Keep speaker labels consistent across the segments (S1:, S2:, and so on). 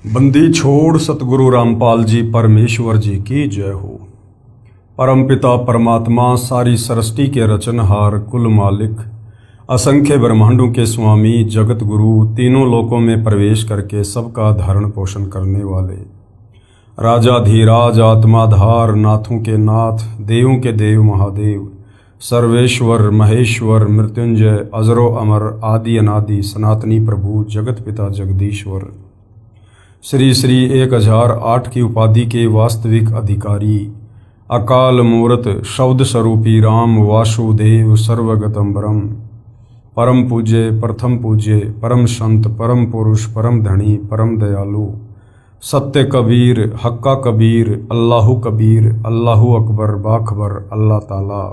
S1: बंदी छोड़ सतगुरु रामपाल जी परमेश्वर जी की जय हो। परमपिता परमात्मा सारी सृष्टि के रचनहार कुल मालिक असंख्य ब्रह्मांडों के स्वामी जगत गुरु तीनों लोकों में प्रवेश करके सबका धारण पोषण करने वाले राजाधीराज आत्माधार नाथों के नाथ देवों के देव महादेव सर्वेश्वर महेश्वर मृत्युंजय अजरो अमर आदि अनादि सनातनी प्रभु जगत पिता जगदीश्वर श्री श्री 1008 की उपाधि के वास्तविक अधिकारी अकाल मूर्त शब्द स्वरूपी राम वासुदेव सर्वगतम ब्रह्म परम पूज्य प्रथम पूज्य परम संत परम पुरुष परम धनी परम दयालु सत्य कबीर हक्का कबीर अल्लाहु कबीर अल्लाहु अकबर बाखबर अल्लाह ताला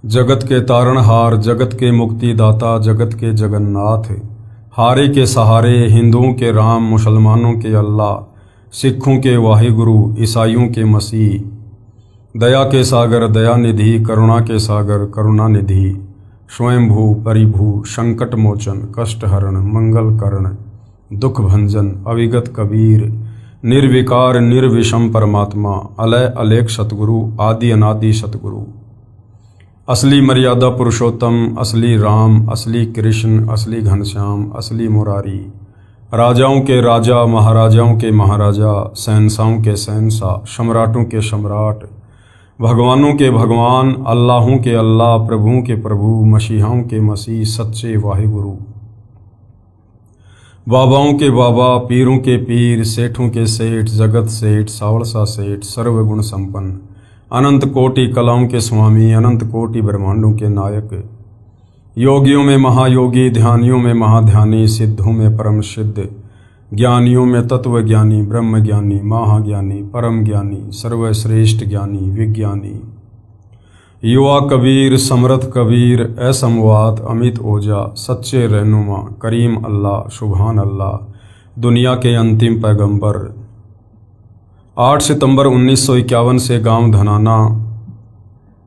S1: जगत के तारणहार जगत के मुक्तिदाता जगत के जगन्नाथ हारे के सहारे हिंदुओं के राम मुसलमानों के अल्लाह सिखों के वाहिगुरु ईसाइयों के मसीह दया के सागर दया निधि करुणा के सागर करुणा निधि स्वयंभू परिभू संकट मोचन कष्ट हरण मंगल करण दुख भंजन अविगत कबीर निर्विकार निर्विषम परमात्मा अलय अलेख सतगुरु आदि अनादि सतगुरु असली मर्यादा पुरुषोत्तम असली राम असली कृष्ण असली घनश्याम असली मुरारी राजाओं के राजा महाराजाओं के महाराजा शहंशाहों के शहंशाह सम्राटों के सम्राट भगवानों के भगवान अल्लाहों के अल्लाह प्रभुओं के प्रभु मसीहाओं के मसीह सच्चे वाहिगुरु बाबाओं के बाबा पीरों के पीर सेठों के सेठ जगत सेठ सावलसा सेठ सर्वगुण संपन्न अनंत कोटि कलाओं के स्वामी अनंत कोटि ब्रह्मांडों के नायक योगियों में महायोगी ध्यानियों में महाध्यानी सिद्धों में परम सिद्ध ज्ञानियों में तत्व ज्ञानी ब्रह्म ज्ञानी महाज्ञानी परम ज्ञानी सर्वश्रेष्ठ ज्ञानी विज्ञानी युवा कबीर समर्थ कबीर असमवात अमित ओजा सच्चे रहनुमा करीम अल्लाह सुभान अल्लाह दुनिया के अंतिम पैगंबर 8 सितंबर 1951 से गांव धनाना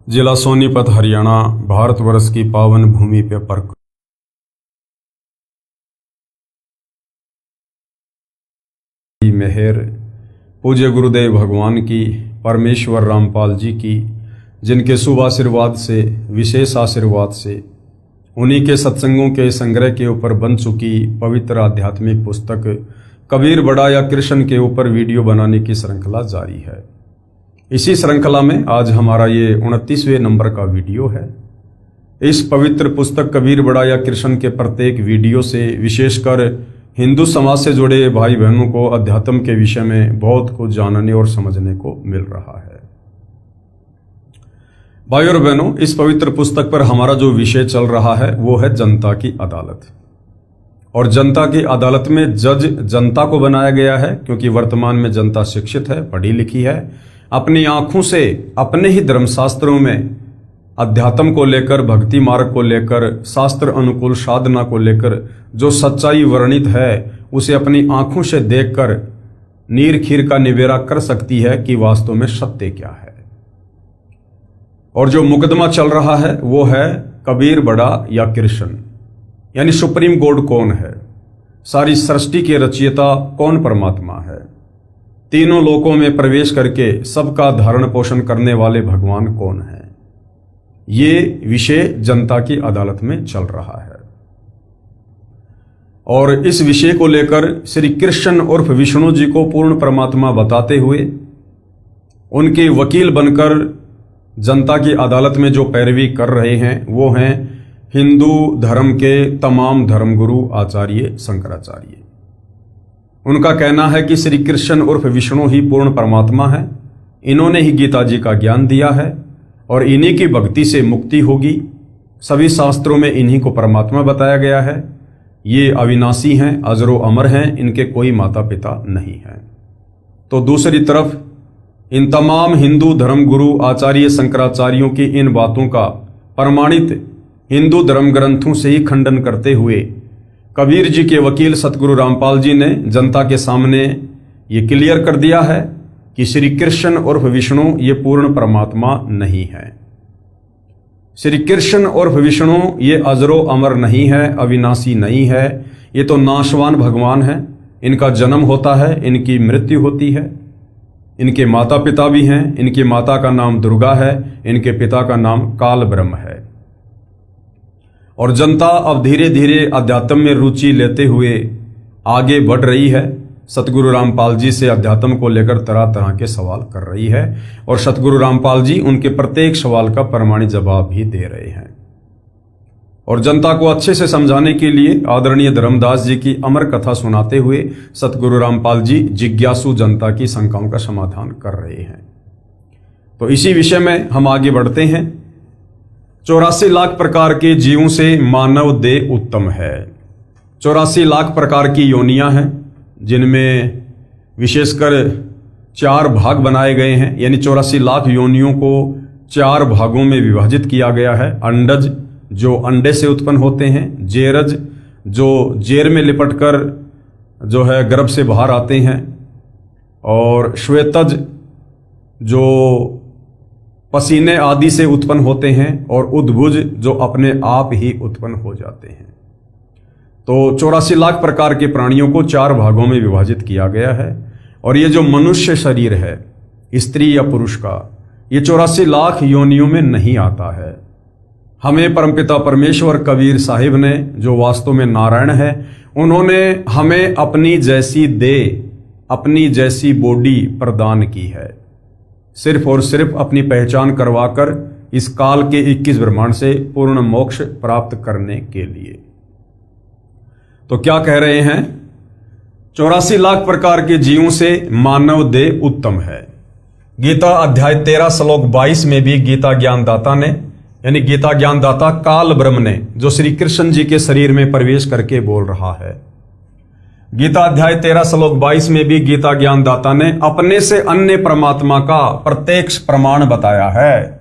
S1: जिला सोनीपत हरियाणा भारतवर्ष की पावन भूमि पे पर मेहर पूज्य गुरुदेव भगवान की परमेश्वर रामपाल जी की जिनके शुभ आशीर्वाद से विशेष आशीर्वाद से उन्हीं के सत्संगों के संग्रह के ऊपर बन चुकी पवित्र आध्यात्मिक पुस्तक कबीर बड़ा या कृष्ण के ऊपर वीडियो बनाने की श्रृंखला जारी है। इसी श्रृंखला में आज हमारा ये 29वें नंबर का वीडियो है। इस पवित्र पुस्तक कबीर बड़ा या कृष्ण के प्रत्येक वीडियो से विशेषकर हिंदू समाज से जुड़े भाई बहनों को अध्यात्म के विषय में बहुत कुछ जानने और समझने को मिल रहा है। भाई और बहनों, इस पवित्र पुस्तक पर हमारा जो विषय चल रहा है वो है जनता की अदालत। और जनता की अदालत में जज जनता को बनाया गया है क्योंकि वर्तमान में जनता शिक्षित है, पढ़ी लिखी है, अपनी आंखों से अपने ही धर्मशास्त्रों में अध्यात्म को लेकर भक्ति मार्ग को लेकर शास्त्र अनुकूल साधना को लेकर जो सच्चाई वर्णित है उसे अपनी आंखों से देखकर नीर खीर का निबेरा कर सकती है कि वास्तव में सत्य क्या है। और जो मुकदमा चल रहा है वो है कबीर बड़ा या कृष्ण, यानी सुप्रीम गॉड कौन है, सारी सृष्टि के रचयिता कौन परमात्मा है, तीनों लोकों में प्रवेश करके सबका धारण पोषण करने वाले भगवान कौन है। ये विषय जनता की अदालत में चल रहा है। और इस विषय को लेकर श्री कृष्ण उर्फ विष्णु जी को पूर्ण परमात्मा बताते हुए उनके वकील बनकर जनता की अदालत में जो पैरवी कर रहे हैं वो हैं हिंदू धर्म के तमाम धर्मगुरु आचार्य शंकराचार्य। उनका कहना है कि श्री कृष्ण उर्फ विष्णु ही पूर्ण परमात्मा है, इन्होंने ही गीता जी का ज्ञान दिया है और इन्हीं की भक्ति से मुक्ति होगी। सभी शास्त्रों में इन्हीं को परमात्मा बताया गया है। ये अविनाशी हैं, अजरो अमर हैं, इनके कोई माता पिता नहीं हैं। तो दूसरी तरफ इन तमाम हिंदू धर्मगुरु आचार्य शंकराचार्यों की इन बातों का प्रमाणित हिंदू धर्म ग्रंथों से ही खंडन करते हुए कबीर जी के वकील सतगुरु रामपाल जी ने जनता के सामने ये क्लियर कर दिया है कि श्री कृष्ण उर्फ विष्णु ये पूर्ण परमात्मा नहीं है। श्री कृष्ण उर्फ विष्णु ये अजरो अमर नहीं है, अविनाशी नहीं है, ये तो नाशवान भगवान है। इनका जन्म होता है, इनकी मृत्यु होती है, इनके माता पिता भी हैं। इनकी माता का नाम दुर्गा है, इनके पिता का नाम काल ब्रह्म है। और जनता अब धीरे धीरे अध्यात्म में रुचि लेते हुए आगे बढ़ रही है। सतगुरु रामपाल जी से अध्यात्म को लेकर तरह तरह के सवाल कर रही है और सतगुरु रामपाल जी उनके प्रत्येक सवाल का प्रमाणिक जवाब भी दे रहे हैं। और जनता को अच्छे से समझाने के लिए आदरणीय धर्मदास जी की अमर कथा सुनाते हुए सतगुरु रामपाल जी जिज्ञासु जनता की शंकाओं का समाधान कर रहे हैं। तो इसी विषय में हम आगे बढ़ते हैं। 84 लाख प्रकार के जीवों से मानव देह उत्तम है। 84 लाख प्रकार की योनियां हैं, जिनमें विशेषकर 4 भाग बनाए गए हैं। यानी 84 लाख योनियों को 4 भागों में विभाजित किया गया है। अंडज, जो अंडे से उत्पन्न होते हैं, जेरज, जो जेर में लिपटकर जो है गर्भ से बाहर आते हैं, और श्वेतज, जो पसीने आदि से उत्पन्न होते हैं, और उद्भुज, जो अपने आप ही उत्पन्न हो जाते हैं। तो 84 लाख प्रकार के प्राणियों को 4 भागों में विभाजित किया गया है। और ये जो मनुष्य शरीर है, स्त्री या पुरुष का, ये 84 लाख योनियों में नहीं आता है। हमें परमपिता परमेश्वर कबीर साहिब ने, जो वास्तव में नारायण है, उन्होंने हमें अपनी जैसी देह, अपनी जैसी बॉडी प्रदान की है, सिर्फ और सिर्फ अपनी पहचान करवाकर इस काल के 21 ब्रह्मांड से पूर्ण मोक्ष प्राप्त करने के लिए। तो क्या कह रहे हैं? 84 लाख प्रकार के जीवों से मानव देह उत्तम है। गीता अध्याय 13 श्लोक 22 में भी गीता ज्ञानदाता ने, यानी गीता ज्ञानदाता काल ब्रह्म ने, जो श्री कृष्ण जी के शरीर में प्रवेश करके बोल रहा है, गीता अध्याय 13 श्लोक 22 में भी गीता ज्ञानदाता ने अपने से अन्य परमात्मा का प्रत्यक्ष प्रमाण बताया है।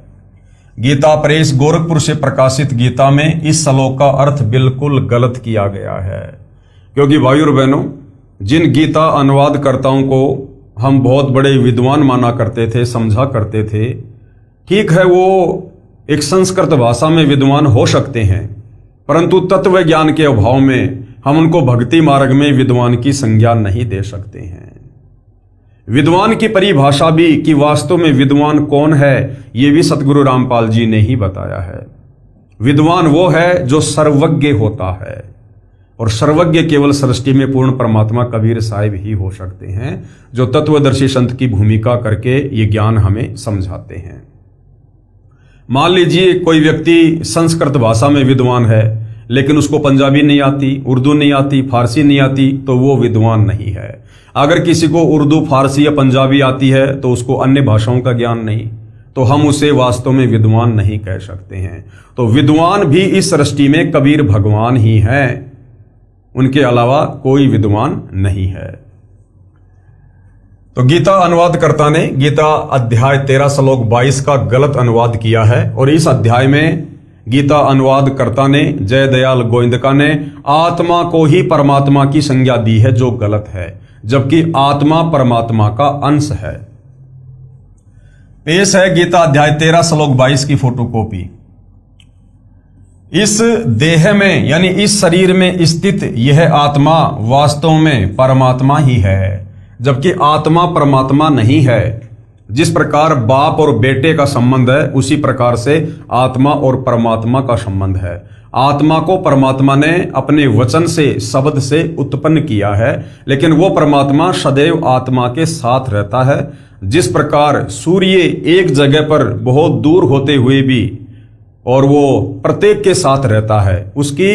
S1: गीता प्रेस गोरखपुर से प्रकाशित गीता में इस श्लोक का अर्थ बिल्कुल गलत किया गया है। क्योंकि भाइयों और बहनों, जिन गीता अनुवादकर्ताओं को हम बहुत बड़े विद्वान माना करते थे, समझा करते थे, ठीक है, वो एक संस्कृत भाषा में विद्वान हो सकते हैं, परंतु तत्व ज्ञान के अभाव में हम उनको भक्ति मार्ग में विद्वान की संज्ञा नहीं दे सकते हैं। विद्वान की परिभाषा भी, कि वास्तव में विद्वान कौन है, ये भी सतगुरु रामपाल जी ने ही बताया है। विद्वान वो है जो सर्वज्ञ होता है, और सर्वज्ञ केवल सृष्टि में पूर्ण परमात्मा कबीर साहिब ही हो सकते हैं, जो तत्वदर्शी संत की भूमिका करके ये ज्ञान हमें समझाते हैं। मान लीजिए कोई व्यक्ति संस्कृत भाषा में विद्वान है, लेकिन उसको पंजाबी नहीं आती, उर्दू नहीं आती, फारसी नहीं आती, तो वो विद्वान नहीं है। अगर किसी को उर्दू, फारसी या पंजाबी आती है तो उसको अन्य भाषाओं का ज्ञान नहीं, तो हम उसे वास्तव में विद्वान नहीं कह सकते हैं। तो विद्वान भी इस सृष्टि में कबीर भगवान ही हैं, उनके अलावा कोई विद्वान नहीं है। तो गीता अनुवादकर्ता ने गीता अध्याय 13 श्लोक 22 का गलत अनुवाद किया है, और इस अध्याय में गीता अनुवादकर्ता ने, जय दयाल गोविंदका ने, आत्मा को ही परमात्मा की संज्ञा दी है, जो गलत है, जबकि आत्मा परमात्मा का अंश है। पेश है गीता अध्याय 13 श्लोक 22 की फोटोकॉपी। इस देह में, यानी इस शरीर में स्थित यह आत्मा वास्तव में परमात्मा ही है, जबकि आत्मा परमात्मा नहीं है। जिस प्रकार बाप और बेटे का संबंध है, उसी प्रकार से आत्मा और परमात्मा का संबंध है। आत्मा को परमात्मा ने अपने वचन से, शब्द से उत्पन्न किया है, लेकिन वो परमात्मा सदैव आत्मा के साथ रहता है। जिस प्रकार सूर्य एक जगह पर बहुत दूर होते हुए भी, और वो प्रत्येक के साथ रहता है, उसकी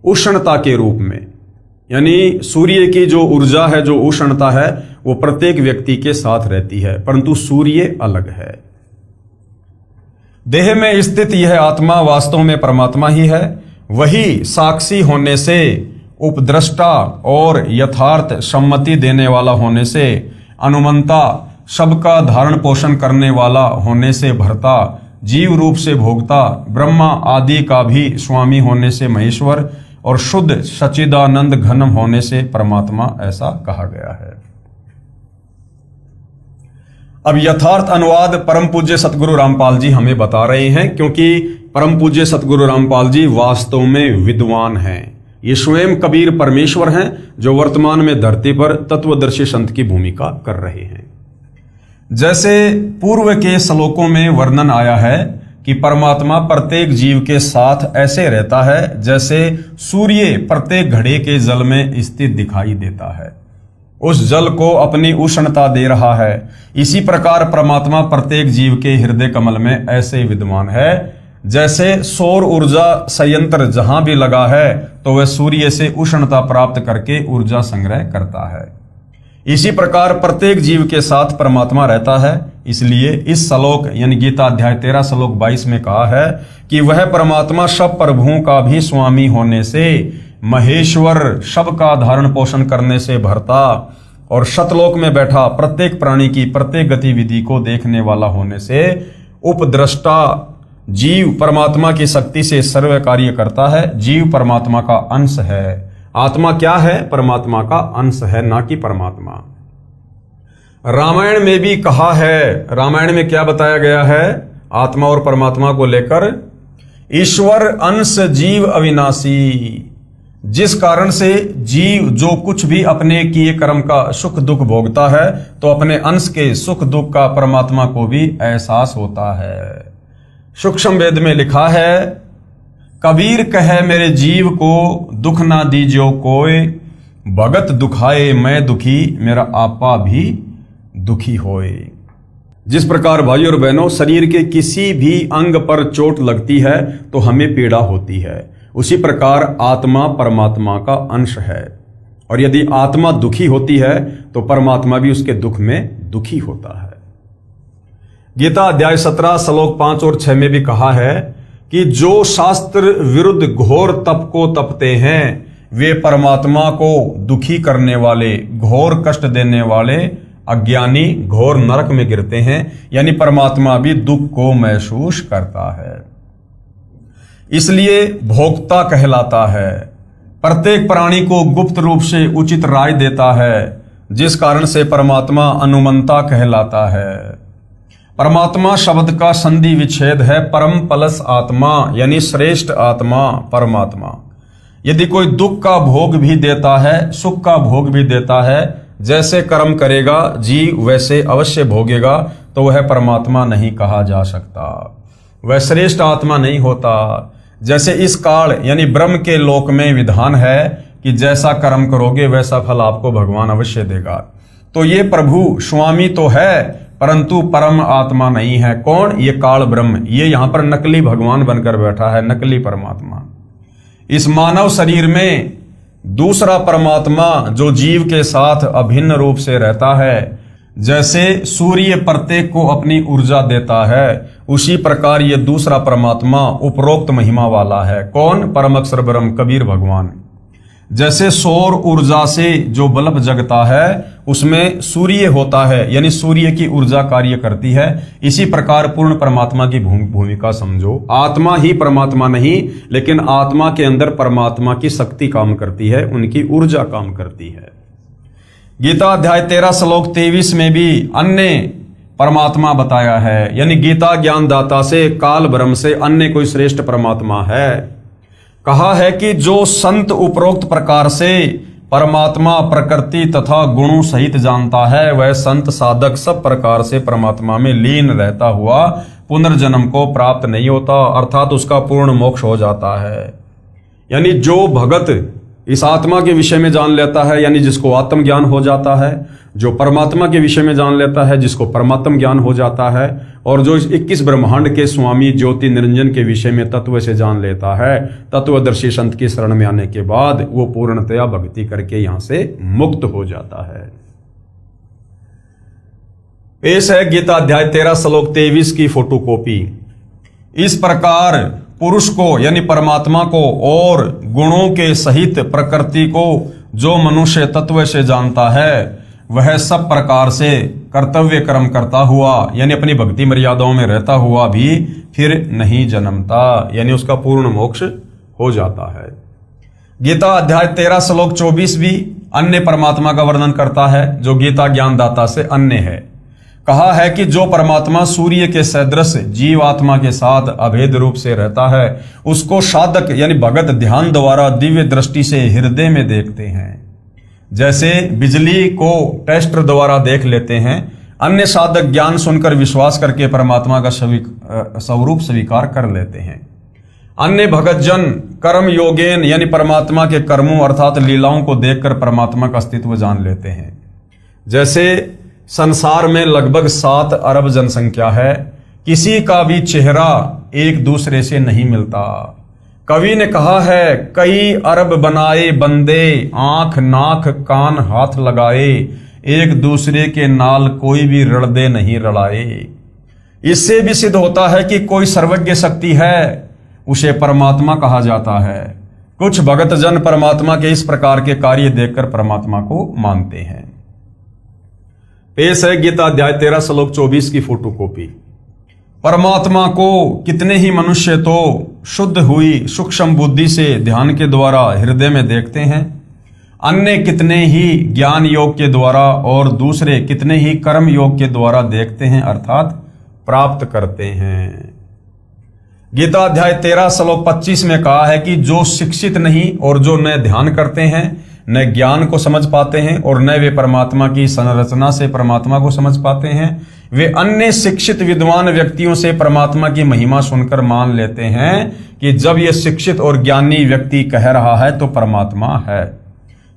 S1: उष्णता के रूप में, यानी सूर्य की जो ऊर्जा है, जो उष्णता है, वो प्रत्येक व्यक्ति के साथ रहती है, परंतु सूर्य अलग है। देह में स्थित यह आत्मा वास्तव में परमात्मा ही है। वही साक्षी होने से, उपद्रष्टा और यथार्थ सम्मति देने वाला होने से, अनुमंता, सबका धारण पोषण करने वाला होने से भरता, जीव रूप से भोगता, ब्रह्मा आदि का भी स्वामी होने से महेश्वर, और शुद्ध सच्चिदानंद घन होने से परमात्मा, ऐसा कहा गया है। अब यथार्थ अनुवाद परम पूज्य सतगुरु रामपाल जी हमें बता रहे हैं, क्योंकि परम पूज्य सतगुरु रामपाल जी वास्तव में विद्वान हैं। ये स्वयं कबीर परमेश्वर हैं जो वर्तमान में धरती पर तत्वदर्शी संत की भूमिका कर रहे हैं। जैसे पूर्व के श्लोकों में वर्णन आया है कि परमात्मा प्रत्येक जीव के साथ ऐसे रहता है जैसे सूर्य प्रत्येक घड़े के जल में स्थित दिखाई देता है, उस जल को अपनी उष्णता दे रहा है। इसी प्रकार परमात्मा प्रत्येक जीव के हृदय कमल में ऐसे विद्यमान है जैसे सौर ऊर्जा संयंत्र जहां भी लगा है तो वह सूर्य से उष्णता प्राप्त करके ऊर्जा संग्रह करता है। इसी प्रकार प्रत्येक जीव के साथ परमात्मा रहता है। इसलिए इस श्लोक यानी गीता अध्याय 13 श्लोक 22 में कहा है कि वह परमात्मा सब प्रभुओं का भी स्वामी होने से, महेश्वर सब का धारण पोषण करने से भरता और शतलोक में बैठा प्रत्येक प्राणी की प्रत्येक गतिविधि को देखने वाला होने से उपद्रष्टा जीव परमात्मा की शक्ति से सर्व कार्य करता है। जीव परमात्मा का अंश है। आत्मा क्या है? परमात्मा का अंश है, ना कि परमात्मा। रामायण में भी कहा है, रामायण में क्या बताया गया है आत्मा और परमात्मा को लेकर? ईश्वर अंश जीव अविनाशी, जिस कारण से जीव जो कुछ भी अपने किए कर्म का सुख दुख भोगता है तो अपने अंश के सुख दुख का परमात्मा को भी एहसास होता है। सूक्ष्म वेद में लिखा है, कबीर कहे मेरे जीव को दुख ना दीजियो कोय, भगत दुखाए मैं दुखी मेरा आपा भी दुखी होए। जिस प्रकार भाई और बहनों शरीर के किसी भी अंग पर चोट लगती है तो हमें पीड़ा होती है, उसी प्रकार आत्मा परमात्मा का अंश है और यदि आत्मा दुखी होती है तो परमात्मा भी उसके दुख में दुखी होता है। गीता अध्याय 17 श्लोक 5 और 6 में भी कहा है कि जो शास्त्र विरुद्ध घोर तप को तपते हैं वे परमात्मा को दुखी करने वाले, घोर कष्ट देने वाले अज्ञानी घोर नरक में गिरते हैं। यानी परमात्मा भी दुख को महसूस करता है, इसलिए भोक्ता कहलाता है। प्रत्येक प्राणी को गुप्त रूप से उचित राय देता है, जिस कारण से परमात्मा अनुमंता कहलाता है। परमात्मा शब्द का संधि विच्छेद है परम प्लस आत्मा, यानी श्रेष्ठ आत्मा परमात्मा। यदि कोई दुख का भोग भी देता है, सुख का भोग भी देता है, जैसे कर्म करेगा जीव वैसे अवश्य भोगेगा, तो वह परमात्मा नहीं कहा जा सकता, वह श्रेष्ठ आत्मा नहीं होता। जैसे इस काल यानी ब्रह्म के लोक में विधान है कि जैसा कर्म करोगे वैसा फल आपको भगवान अवश्य देगा। तो ये प्रभु स्वामी तो है परंतु परम आत्मा नहीं है। कौन? ये काल ब्रह्म। ये यहां पर नकली भगवान बनकर बैठा है, नकली परमात्मा। इस मानव शरीर में दूसरा परमात्मा जो जीव के साथ अभिन्न रूप से रहता है, जैसे सूर्य प्रत्येक को अपनी ऊर्जा देता है, उसी प्रकार ये दूसरा परमात्मा उपरोक्त महिमा वाला है। कौन? परम अक्षर ब्रह्म कबीर भगवान। जैसे सौर ऊर्जा से जो बल्ब जगता है उसमें सूर्य होता है, यानी सूर्य की ऊर्जा कार्य करती है। इसी प्रकार पूर्ण परमात्मा की भूमिका समझो। आत्मा ही परमात्मा नहीं, लेकिन आत्मा के अंदर परमात्मा की शक्ति काम करती है, उनकी ऊर्जा काम करती है। गीता अध्याय 13 श्लोक 23 में भी अन्य परमात्मा बताया है, यानी गीता ज्ञानदाता से, काल ब्रह्म से अन्य कोई श्रेष्ठ परमात्मा है। कहा है कि जो संत उपरोक्त प्रकार से परमात्मा प्रकृति तथा गुणों सहित जानता है, वह संत साधक सब प्रकार से परमात्मा में लीन रहता हुआ पुनर्जन्म को प्राप्त नहीं होता, अर्थात उसका पूर्ण मोक्ष हो जाता है। यानी जो भगत इस आत्मा के विषय में जान लेता है, यानी जिसको आत्मज्ञान हो जाता है, जो परमात्मा के विषय में जान लेता है, जिसको परमात्म ज्ञान हो जाता है, और जो 21 ब्रह्मांड के स्वामी ज्योति निरंजन के विषय में तत्व से जान लेता है, तत्वदर्शी संत की शरण में आने के बाद वो पूर्णतया भक्ति करके यहां से मुक्त हो जाता है। पेश है गीता अध्याय 13 श्लोक 23 की फोटोकॉपी। इस प्रकार पुरुष को यानी परमात्मा को और गुणों के सहित प्रकृति को जो मनुष्य तत्व से जानता है, वह सब प्रकार से कर्तव्य कर्म करता हुआ यानी अपनी भक्ति मर्यादाओं में रहता हुआ भी फिर नहीं जन्मता, यानी उसका पूर्ण मोक्ष हो जाता है। गीता अध्याय 13 श्लोक 24 भी अन्य परमात्मा का वर्णन करता है, जो गीता ज्ञानदाता से अन्य है। कहा है कि जो परमात्मा सूर्य के सदृश जीवात्मा के साथ अभेद रूप से रहता है, उसको साधक यानी भगत ध्यान द्वारा दिव्य दृष्टि से हृदय में देखते हैं। जैसे बिजली को टेस्टर द्वारा देख लेते हैं, अन्य साधक ज्ञान सुनकर विश्वास करके परमात्मा का स्वरूप स्वीकार कर लेते हैं। अन्य भगत जन कर्म योगेन यानी परमात्मा के कर्मों अर्थात लीलाओं को देखकर परमात्मा का अस्तित्व जान लेते हैं। जैसे संसार में लगभग 7 अरब जनसंख्या है, किसी का भी चेहरा एक दूसरे से नहीं मिलता। कवि ने कहा है, कई अरब बनाए बंदे, आंख नाक कान हाथ लगाए, एक दूसरे के नाल कोई भी रड़दे नहीं रड़ाए। इससे भी सिद्ध होता है कि कोई सर्वज्ञ शक्ति है, उसे परमात्मा कहा जाता है। कुछ भगत जन परमात्मा के इस प्रकार के कार्य देखकर परमात्मा को मानते हैं। पेश है गीता अध्याय 13 श्लोक 24 की फोटोकॉपी। परमात्मा को कितने ही मनुष्य तो शुद्ध हुई सूक्ष्म बुद्धि से ध्यान के द्वारा हृदय में देखते हैं, अन्य कितने ही ज्ञान योग के द्वारा और दूसरे कितने ही कर्म योग के द्वारा देखते हैं अर्थात प्राप्त करते हैं। गीता अध्याय 13 श्लोक 25 में कहा है कि जो शिक्षित नहीं और जो न ध्यान करते हैं, न ज्ञान को समझ पाते हैं और न वे परमात्मा की संरचना से परमात्मा को समझ पाते हैं, वे अन्य शिक्षित विद्वान व्यक्तियों से परमात्मा की महिमा सुनकर मान लेते हैं कि जब यह शिक्षित और ज्ञानी व्यक्ति कह रहा है तो परमात्मा है।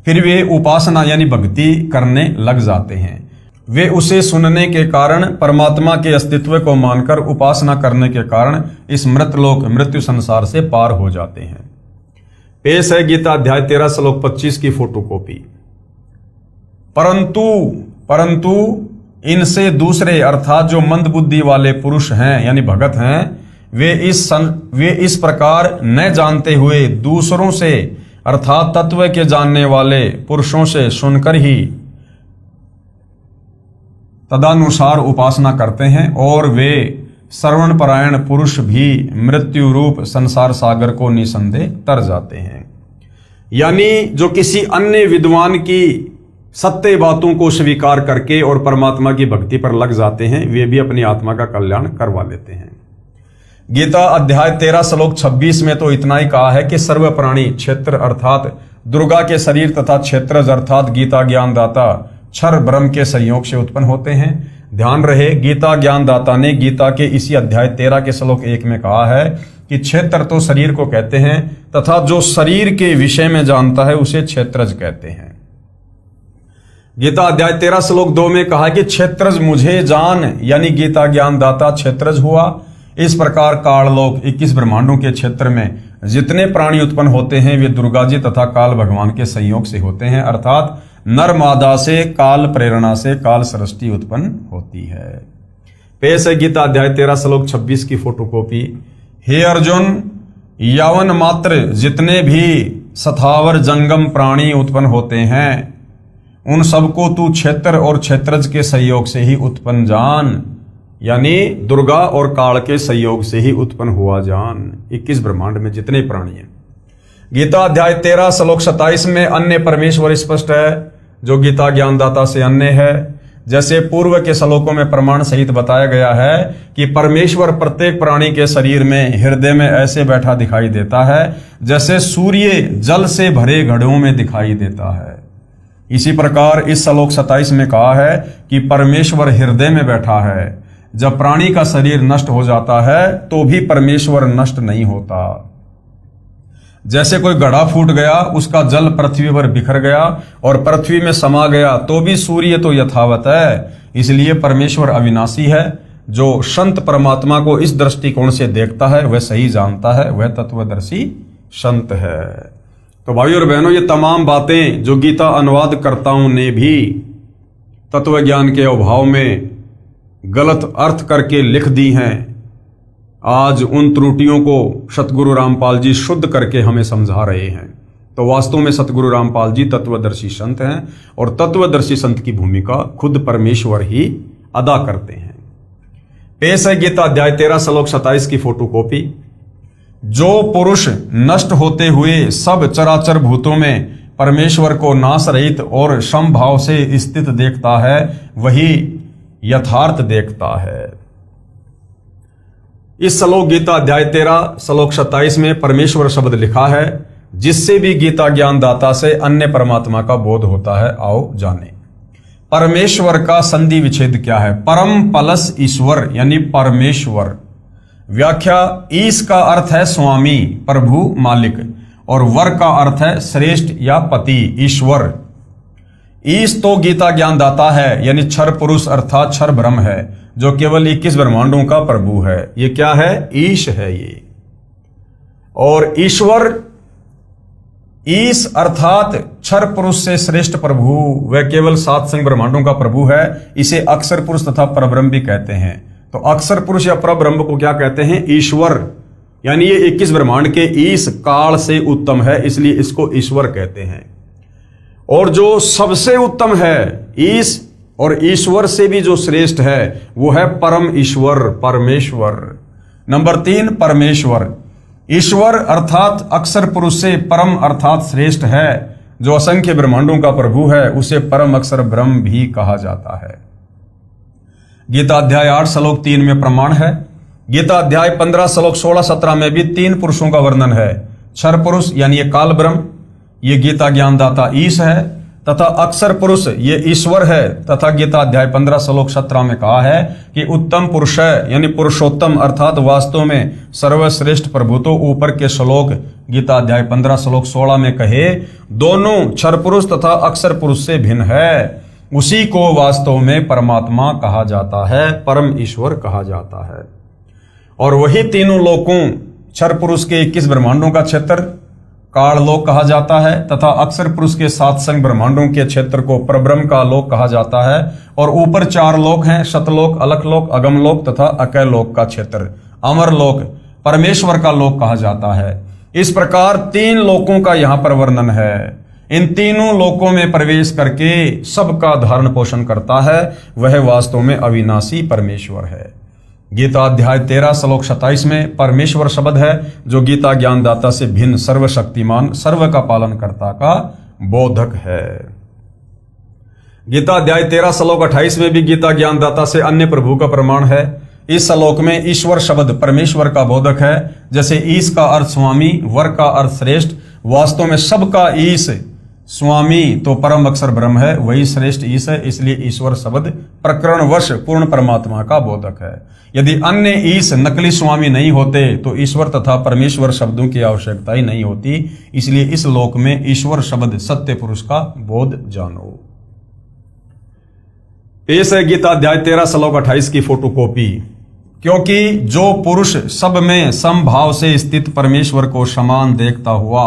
S1: फिर वे उपासना यानी भक्ति करने लग जाते हैं। वे उसे सुनने के कारण परमात्मा के अस्तित्व को मानकर उपासना करने के कारण इस मृतलोक मृत्यु संसार से पार हो जाते हैं। पेश है गीता अध्याय 13 श्लोक 25 की फोटोकॉपी। परंतु इनसे दूसरे अर्थात जो मंद बुद्धि वाले पुरुष हैं यानी भगत हैं, वे इस प्रकार न जानते हुए दूसरों से अर्थात तत्व के जानने वाले पुरुषों से सुनकर ही तदानुसार उपासना करते हैं और वे श्रवण परायण पुरुष भी मृत्यु रूप संसार सागर को निसंदेह तर जाते हैं। यानी जो किसी अन्य विद्वान की सत्य बातों को स्वीकार करके और परमात्मा की भक्ति पर लग जाते हैं, वे भी अपनी आत्मा का कल्याण करवा लेते हैं। गीता अध्याय 13 श्लोक 26 में तो इतना ही कहा है कि सर्व प्राणी क्षेत्र अर्थात दुर्गा के शरीर तथा क्षेत्रज अर्थात गीता ज्ञानदाता क्षर ब्रह्म के संयोग से उत्पन्न होते हैं। ध्यान रहे, गीता ज्ञानदाता ने गीता के इसी अध्याय 13 के श्लोक 1 में कहा है कि क्षेत्र तो शरीर को कहते हैं तथा जो शरीर के विषय में जानता है उसे क्षेत्रज कहते हैं। गीता अध्याय 13 श्लोक 2 में कहा कि क्षेत्रज मुझे जान यानी गीता ज्ञानदाता क्षेत्रज हुआ। इस प्रकार काललोक 21 ब्रह्मांडों के क्षेत्र में जितने प्राणी उत्पन्न होते हैं वे दुर्गा जी तथा काल भगवान के संयोग से होते हैं अर्थात नर मादा से काल प्रेरणा से काल सृष्टि उत्पन्न होती है। पेश है गीता अध्याय 13 श्लोक 26 की फोटोकॉपी। हे अर्जुन, यावन मात्र जितने भी सथावर जंगम प्राणी उत्पन्न होते हैं उन सबको तू क्षेत्र और क्षेत्रज के संयोग से ही उत्पन्न जान, यानी दुर्गा और काल के संयोग से ही उत्पन्न हुआ जान। 21 ब्रह्मांड में जितने प्राणी हैं। गीता अध्याय 13 श्लोक 27 में अन्य परमेश्वर स्पष्ट है जो गीता ज्ञानदाता से अन्य है। जैसे पूर्व के श्लोकों में प्रमाण सहित बताया गया है कि परमेश्वर प्रत्येक प्राणी के शरीर में हृदय में ऐसे बैठा दिखाई देता है जैसे सूर्य जल से भरे घड़ों में दिखाई देता है। इसी प्रकार इस श्लोक 27 में कहा है कि परमेश्वर हृदय में बैठा है। जब प्राणी का शरीर नष्ट हो जाता है तो भी परमेश्वर नष्ट नहीं होता। जैसे कोई घड़ा फूट गया, उसका जल पृथ्वी पर बिखर गया और पृथ्वी में समा गया तो भी सूर्य तो यथावत है। इसलिए परमेश्वर अविनाशी है। जो संत परमात्मा को इस दृष्टिकोण से देखता है वह सही जानता है, वह तत्वदर्शी संत है। तो भाइयों और बहनों, ये तमाम बातें जो गीता अनुवादकर्ताओं ने भी तत्व ज्ञान के अभाव में गलत अर्थ करके लिख दी हैं, आज उन त्रुटियों को सतगुरु रामपाल जी शुद्ध करके हमें समझा रहे हैं। तो वास्तव में सतगुरु रामपाल जी तत्वदर्शी संत हैं और तत्वदर्शी संत की भूमिका खुद परमेश्वर ही अदा करते हैं। पेश है गीता अध्याय 13 श्लोक 27 की फोटोकॉपी। जो पुरुष नष्ट होते हुए सब चराचर भूतों में परमेश्वर को नाश रहित और समभाव से स्थित देखता है, वही यथार्थ देखता है। इस श्लोक गीता अध्याय 13 श्लोक 27 में परमेश्वर शब्द लिखा है, जिससे भी गीता ज्ञान दाता से अन्य परमात्मा का बोध होता है। आओ जाने परमेश्वर का संधि विच्छेद क्या है। परम प्लस ईश्वर यानी परमेश्वर। व्याख्या, ईश का अर्थ है स्वामी, प्रभु, मालिक, और वर का अर्थ है श्रेष्ठ या पति, ईश्वर। ईश तो गीता ज्ञान दाता है, यानी क्षर पुरुष अर्थात क्षर ब्रह्म है, जो केवल 21 ब्रह्मांडों का प्रभु है। ये क्या है? ईश है ये। और ईश्वर, ईश अर्थात क्षर पुरुष से श्रेष्ठ प्रभु, वह केवल 7 संग ब्रह्मांडों का प्रभु है। इसे अक्षर पुरुष तथा परब्रह्म भी कहते हैं। तो अक्षर पुरुष या परब्रह्म को क्या कहते हैं? ईश्वर। यानी ये 21 ब्रह्मांड के ईश काल से उत्तम है, इसलिए इसको ईश्वर कहते हैं। और जो सबसे उत्तम है, ईश और ईश्वर से भी जो श्रेष्ठ है, वो है परम ईश्वर, परमेश्वर। नंबर 3, परमेश्वर। ईश्वर अर्थात अक्षर पुरुष से परम अर्थात श्रेष्ठ है, जो असंख्य ब्रह्मांडों का प्रभु है, उसे परम अक्षर ब्रह्म भी कहा जाता है। गीता अध्याय 8 श्लोक 3 में प्रमाण है। गीता अध्याय 15 श्लोक 16-17 में भी 3 पुरुषों का वर्णन है। क्षर पुरुष यानी ये काल ब्रह्म, ये गीता ज्ञानदाता ईश है, तथा अक्षर पुरुष ये ईश्वर है। तथा गीता अध्याय 15 श्लोक 17 में कहा है कि उत्तम पुरुष है, यानी पुरुषोत्तम अर्थात वास्तव में सर्वश्रेष्ठ प्रभु तो ऊपर के श्लोक गीता अध्याय 15 श्लोक 16 में कहे दोनों क्षर पुरुष तथा अक्षर पुरुष से भिन्न है, उसी को वास्तव में परमात्मा कहा जाता है, परम ईश्वर कहा जाता है। और वही तीनों लोकों, क्षर पुरुष के 21 ब्रह्मांडों का क्षेत्र काल लोक कहा जाता है, तथा अक्षर पुरुष के 7 संग ब्रह्मांडों के क्षेत्र को परब्रह्म का लोक कहा जाता है। और ऊपर 4 लोक हैं, सतलोक, अलखलोक, अगमलोक तथा अकैलोक का क्षेत्र अमर लोक परमेश्वर का लोक कहा जाता है। इस प्रकार 3 लोकों का यहाँ पर वर्णन है। इन तीनों लोकों में प्रवेश करके सबका धारण पोषण करता है, वह वास्तव में अविनाशी परमेश्वर है। गीता अध्याय 13 श्लोक 27 में परमेश्वर शब्द है, जो गीता ज्ञानदाता से भिन्न सर्वशक्तिमान सर्व का पालन करता का बोधक है। गीता अध्याय 13 श्लोक 28 में भी गीता ज्ञानदाता से अन्य प्रभु का प्रमाण है। इस श्लोक में ईश्वर शब्द परमेश्वर का बोधक है। जैसे ईश का अर्थ स्वामी, वर का अर्थ श्रेष्ठ, वास्तव में सबका ईश स्वामी तो परम अक्षर ब्रह्म है, वही श्रेष्ठ ईश है, इसलिए ईश्वर शब्द प्रकरणवश पूर्ण परमात्मा का बोधक है। यदि अन्य ईश नकली स्वामी नहीं होते तो ईश्वर तथा परमेश्वर शब्दों की आवश्यकता ही नहीं होती। इसलिए इस लोक में ईश्वर शब्द सत्य पुरुष का बोध जानो। पेश है गीता अध्याय 13 श्लोक 28 की फोटोकॉपी। क्योंकि जो पुरुष सब में समभाव से स्थित परमेश्वर को समान देखता हुआ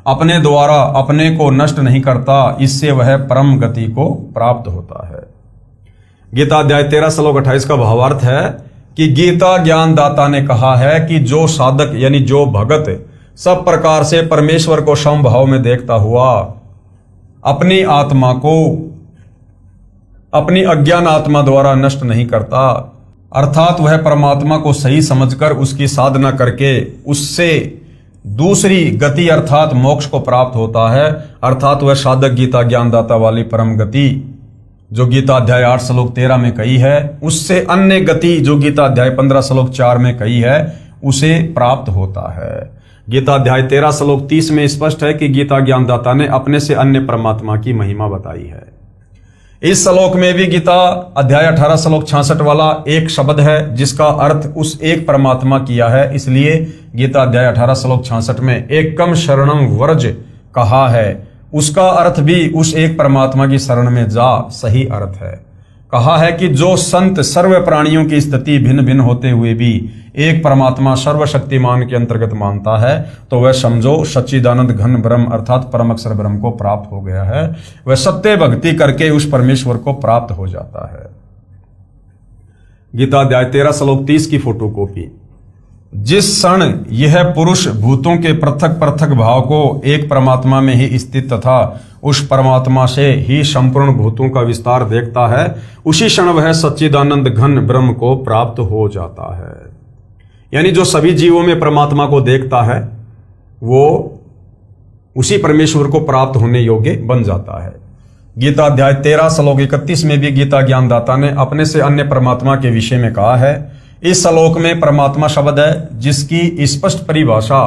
S1: अपने द्वारा अपने को नष्ट नहीं करता, इससे वह परम गति को प्राप्त होता है। गीता अध्याय 13 श्लोक 28 का भावार्थ है कि गीता ज्ञानदाता ने कहा है कि जो साधक यानी जो भगत सब प्रकार से परमेश्वर को समभाव में देखता हुआ अपनी आत्मा को अपनी अज्ञान आत्मा द्वारा नष्ट नहीं करता, अर्थात वह परमात्मा को सही समझकर उसकी साधना करके उससे दूसरी गति अर्थात मोक्ष को प्राप्त होता है, अर्थात वह साधक गीता ज्ञानदाता वाली परम गति जो गीता अध्याय 8 श्लोक 13 में कही है, उससे अन्य गति जो गीता अध्याय 15 श्लोक 4 में कही है, उसे प्राप्त होता है। गीता अध्याय 13 श्लोक 30 में स्पष्ट है कि गीता ज्ञानदाता ने अपने से अन्य परमात्मा की महिमा बताई है। इस श्लोक में भी गीता अध्याय 18 श्लोक 66 वाला एक शब्द है जिसका अर्थ उस एक परमात्मा किया है, इसलिए गीता अध्याय 18 श्लोक 66 में एकम शरणम व्रज कहा है। उसका अर्थ भी उस एक परमात्मा की शरण में जा सही अर्थ है। कहा है कि जो संत सर्व प्राणियों की स्थिति भिन्न भिन्न होते हुए भी एक परमात्मा सर्वशक्तिमान के अंतर्गत मानता है, तो वह समझो सच्चिदानंद घन ब्रह्म अर्थात परम अक्षर ब्रह्म को प्राप्त हो गया है। वह सत्य भक्ति करके उस परमेश्वर को प्राप्त हो जाता है। गीता अध्याय 13 श्लोक 30 की फोटोकॉपी। जिस क्षण यह पुरुष भूतों के पृथक पृथक भाव को एक परमात्मा में ही स्थित तथा उस परमात्मा से ही संपूर्ण भूतों का विस्तार देखता है, उसी क्षण वह सच्चिदानंद घन ब्रह्म को प्राप्त हो जाता है। यानी जो सभी जीवों में परमात्मा को देखता है वो उसी परमेश्वर को प्राप्त होने योग्य बन जाता है। गीता अध्याय 13 श्लोक 31 में भी गीता ज्ञानदाता ने अपने से अन्य परमात्मा के विषय में कहा है। इस श्लोक में परमात्मा शब्द है जिसकी स्पष्ट परिभाषा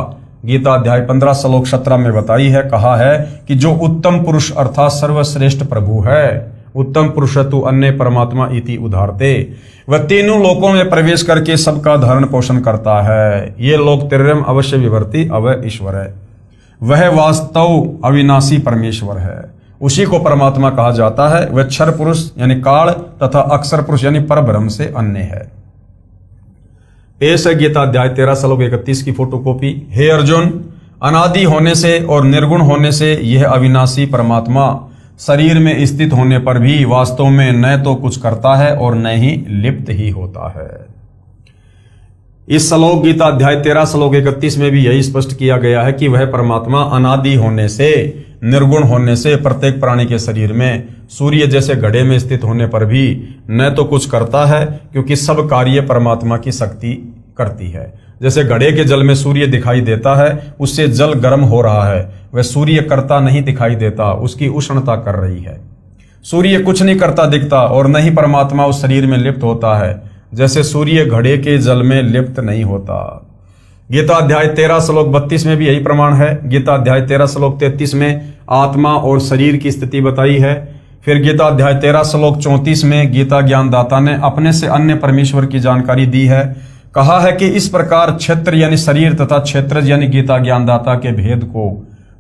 S1: गीता अध्याय 15 श्लोक 17 में बताई है। कहा है कि जो उत्तम पुरुष अर्थात सर्वश्रेष्ठ प्रभु है, उत्तम पुरुष तु अन्य परमात्मा इति उदाहरते, वह तीनों लोकों में प्रवेश करके सबका धारण पोषण करता है। ये लोक त्रिरम अवश्य विवर्ती अवय ईश्वर है, वह वास्तव अविनाशी परमेश्वर है, उसी को परमात्मा कहा जाता है। वह क्षर पुरुष यानी काल तथा अक्षर पुरुष यानी परब्रह्म से अन्य है। पेश है गीता अध्याय 13 श्लोक 31 की फोटोकॉपी। हे अर्जुन, अनादि होने से और निर्गुण होने से यह अविनाशी परमात्मा शरीर में स्थित होने पर भी वास्तव में न तो कुछ करता है और न ही लिप्त ही होता है। इस श्लोक गीता अध्याय 13 श्लोक 31 में भी यही स्पष्ट किया गया है कि वह परमात्मा अनादि होने से, निर्गुण होने से प्रत्येक प्राणी के शरीर में सूर्य जैसे घड़े में स्थित होने पर भी न तो कुछ करता है, क्योंकि सब कार्य परमात्मा की शक्ति करती है। जैसे घड़े के जल में सूर्य दिखाई देता है, उससे जल गर्म हो रहा है, वह सूर्य करता नहीं दिखाई देता, उसकी उष्णता कर रही है। सूर्य कुछ नहीं करता दिखता और न ही परमात्मा उस शरीर में लिप्त होता है, जैसे सूर्य घड़े के जल में लिप्त नहीं होता। गीता अध्याय 13 श्लोक 32 में भी यही प्रमाण है। गीता अध्याय 13 श्लोक 33 में आत्मा और शरीर की स्थिति बताई है। फिर गीता अध्याय 13 श्लोक 34 में गीता ज्ञानदाता ने अपने से अन्य परमेश्वर की जानकारी दी है। कहा है कि इस प्रकार क्षेत्र यानी शरीर तथा क्षेत्रज यानी गीता ज्ञानदाता के भेद को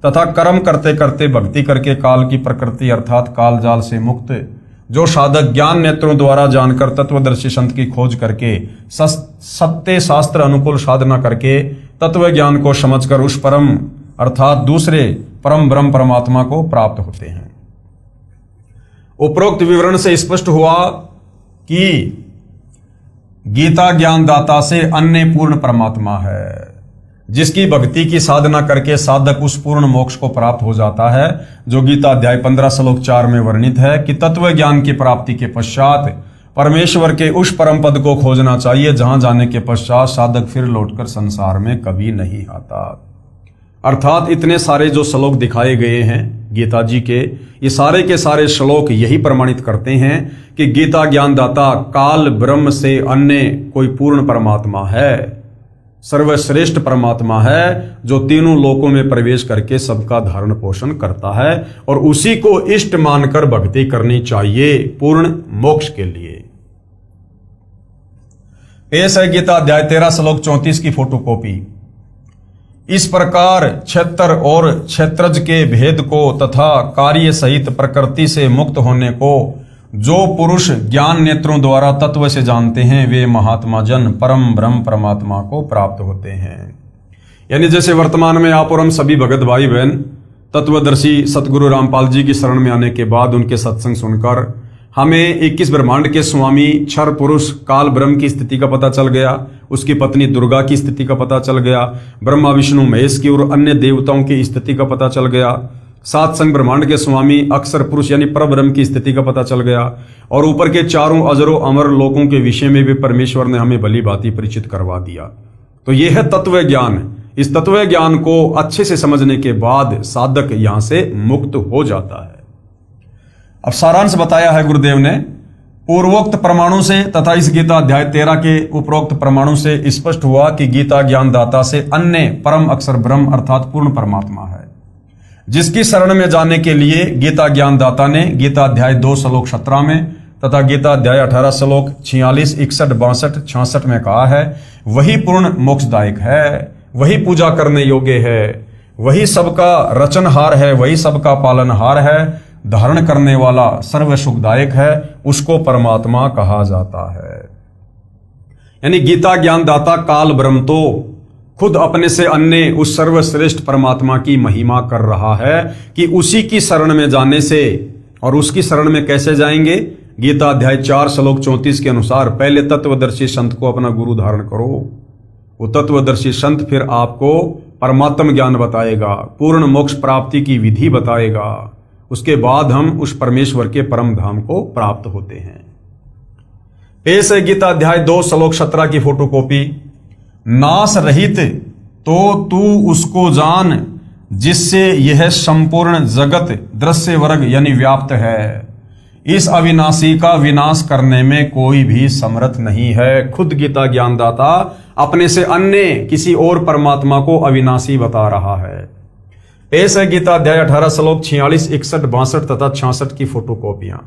S1: तथा कर्म करते करते भक्ति करके काल की प्रकृति अर्थात काल जाल से मुक्त जो साधक ज्ञान नेत्रों द्वारा जानकर तत्वदर्शी संत की खोज करके सत्य शास्त्र अनुकूल साधना करके तत्व ज्ञान को समझकर उस परम अर्थात दूसरे परम ब्रह्म परमात्मा को प्राप्त होते हैं। उपरोक्त विवरण से स्पष्ट हुआ कि गीता ज्ञानदाता से अन्य पूर्ण परमात्मा है, जिसकी भक्ति की साधना करके साधक उस पूर्ण मोक्ष को प्राप्त हो जाता है, जो गीता अध्याय 15 श्लोक 4 में वर्णित है कि तत्व ज्ञान की प्राप्ति के पश्चात परमेश्वर के उस परम पद को खोजना चाहिए, जहां जाने के पश्चात साधक फिर लौटकर संसार में कभी नहीं आता। अर्थात इतने सारे जो श्लोक दिखाए गए हैं गीता जी के, ये सारे के सारे श्लोक यही प्रमाणित करते हैं कि गीता ज्ञानदाता काल ब्रह्म से अन्य कोई पूर्ण परमात्मा है, सर्वश्रेष्ठ परमात्मा है, जो तीनों लोकों में प्रवेश करके सबका धारण पोषण करता है और उसी को इष्ट मानकर भक्ति करनी चाहिए पूर्ण मोक्ष के लिए। पेश है गीता अध्याय 13 श्लोक 34 की फोटोकॉपी। इस प्रकार क्षेत्र और क्षेत्रज के भेद को तथा कार्य सहित प्रकृति से मुक्त होने को जो पुरुष ज्ञान नेत्रों द्वारा तत्व से जानते हैं, वे महात्मा जन परम ब्रह्म परमात्मा को प्राप्त होते हैं। यानी जैसे वर्तमान में आप और हम सभी भगत भाई बहन तत्वदर्शी सतगुरु रामपाल जी की शरण में आने के बाद उनके सत्संग सुनकर हमें 21 ब्रह्मांड के स्वामी क्षर पुरुष काल ब्रह्म की स्थिति का पता चल गया, उसकी पत्नी दुर्गा की स्थिति का पता चल गया, ब्रह्मा विष्णु महेश की और अन्य देवताओं की स्थिति का पता चल गया, सात संग ब्रह्मांड के स्वामी अक्षर पुरुष यानी परब्रह्म की स्थिति का पता चल गया, और ऊपर के चारों अजरों अमर लोकों के विषय में भी परमेश्वर ने हमें भली भांति परिचित करवा दिया। तो यह है तत्व ज्ञान। इस तत्व ज्ञान को अच्छे से समझने के बाद साधक यहां से मुक्त हो जाता है। अब सारांश बताया है गुरुदेव ने पूर्वोक्त प्रमाणों से तथा इस गीता अध्याय 13 के उपरोक्त प्रमाणों से स्पष्ट हुआ कि गीता ज्ञानदाता से अन्य परम अक्षर ब्रह्म अर्थात पूर्ण परमात्मा है, जिसकी शरण में जाने के लिए गीता ज्ञानदाता ने गीता अध्याय 2 श्लोक 17 में तथा गीता अध्याय 18 श्लोक 46, 61, 62, 66 में कहा है, वही पूर्ण मोक्षदायक है, वही पूजा करने योग्य है, वही सबका रचनहार है, वही सबका पालनहार है, धारण करने वाला सर्व सुखदायक है, उसको परमात्मा कहा जाता है। यानी गीता ज्ञानदाता काल ब्रह्म तो खुद अपने से अन्य उस सर्वश्रेष्ठ परमात्मा की महिमा कर रहा है कि उसी की शरण में जाने से, और उसकी शरण में कैसे जाएंगे, गीता अध्याय 4 श्लोक 34 के अनुसार पहले तत्वदर्शी संत को अपना गुरु धारण करो, वो तत्वदर्शी संत फिर आपको परमात्म ज्ञान बताएगा, पूर्ण मोक्ष प्राप्ति की विधि बताएगा, उसके बाद हम उस परमेश्वर के परम धाम को प्राप्त होते हैं। पेश है गीता अध्याय 2 श्लोक 17 की फोटोकॉपी। नाश रहित तो तू उसको जान, जिससे यह संपूर्ण जगत दृश्य वर्ग यानी व्याप्त है। इस अविनाशी का विनाश करने में कोई भी समर्थ नहीं है। खुद गीता ज्ञानदाता अपने से अन्य किसी और परमात्मा को अविनाशी बता रहा है। पेश है गीता अध्याय 18 श्लोक 46, 61, 62 तथा 66 की फोटोकॉपियां।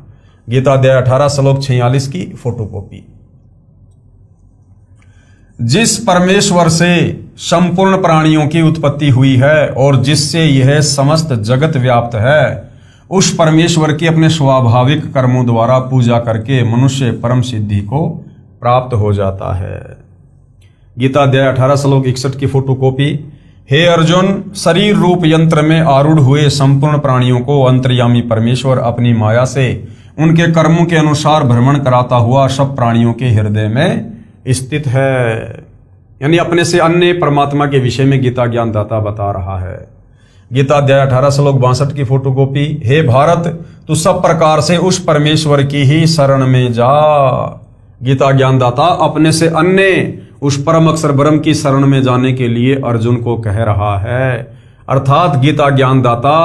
S1: गीता अध्याय 18 श्लोक 46 की फोटोकॉपी। जिस परमेश्वर से संपूर्ण प्राणियों की उत्पत्ति हुई है और जिससे यह समस्त जगत व्याप्त है, उस परमेश्वर की अपने स्वाभाविक कर्मों द्वारा पूजा करके मनुष्य परम सिद्धि को प्राप्त हो जाता है। गीता अध्याय 18 श्लोक 61 की फोटोकॉपी। हे अर्जुन, शरीर रूप यंत्र में आरूढ़ हुए संपूर्ण प्राणियों को अंतर्यामी परमेश्वर अपनी माया से उनके कर्मों के अनुसार भ्रमण कराता हुआ सब प्राणियों के हृदय में स्थित है। यानी अपने से अन्य परमात्मा के विषय में गीता ज्ञानदाता बता रहा है। गीता अध्याय 18 श्लोक 62 की फोटोकॉपी। हे भारत, तू सब प्रकार से उस परमेश्वर की ही शरण में जा। गीता ज्ञानदाता अपने से अन्य उस परम अक्षर ब्रह्म की शरण में जाने के लिए अर्जुन को कह रहा है। अर्थात गीता ज्ञानदाता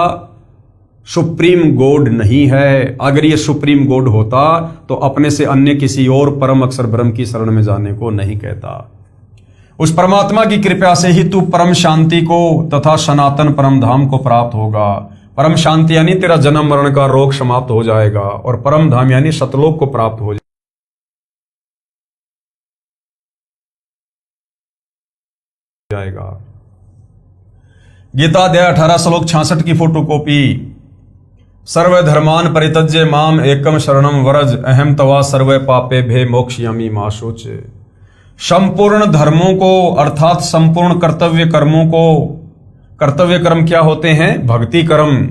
S1: सुप्रीम गॉड नहीं है। अगर ये सुप्रीम गॉड होता तो अपने से अन्य किसी और परम अक्षर ब्रह्म की शरण में जाने को नहीं कहता। उस परमात्मा की कृपा से ही तू परम शांति को तथा सनातन परम धाम को प्राप्त होगा। परम शांति यानी तेरा जन्म मरण का रोग समाप्त हो जाएगा और परम धाम यानी सतलोक को प्राप्त हो जाएगा। गीता अध्याय 18 श्लोक 66 की फोटोकॉपी। सर्वधर्मान परित्यज्य माम एकम शरणम व्रज अहम तवा सर्व पापे भे मोक्षयामि मा शुचि। संपूर्ण धर्मों को अर्थात संपूर्ण कर्तव्य कर्मों को, कर्तव्य कर्म क्या होते हैं? भक्ति कर्म,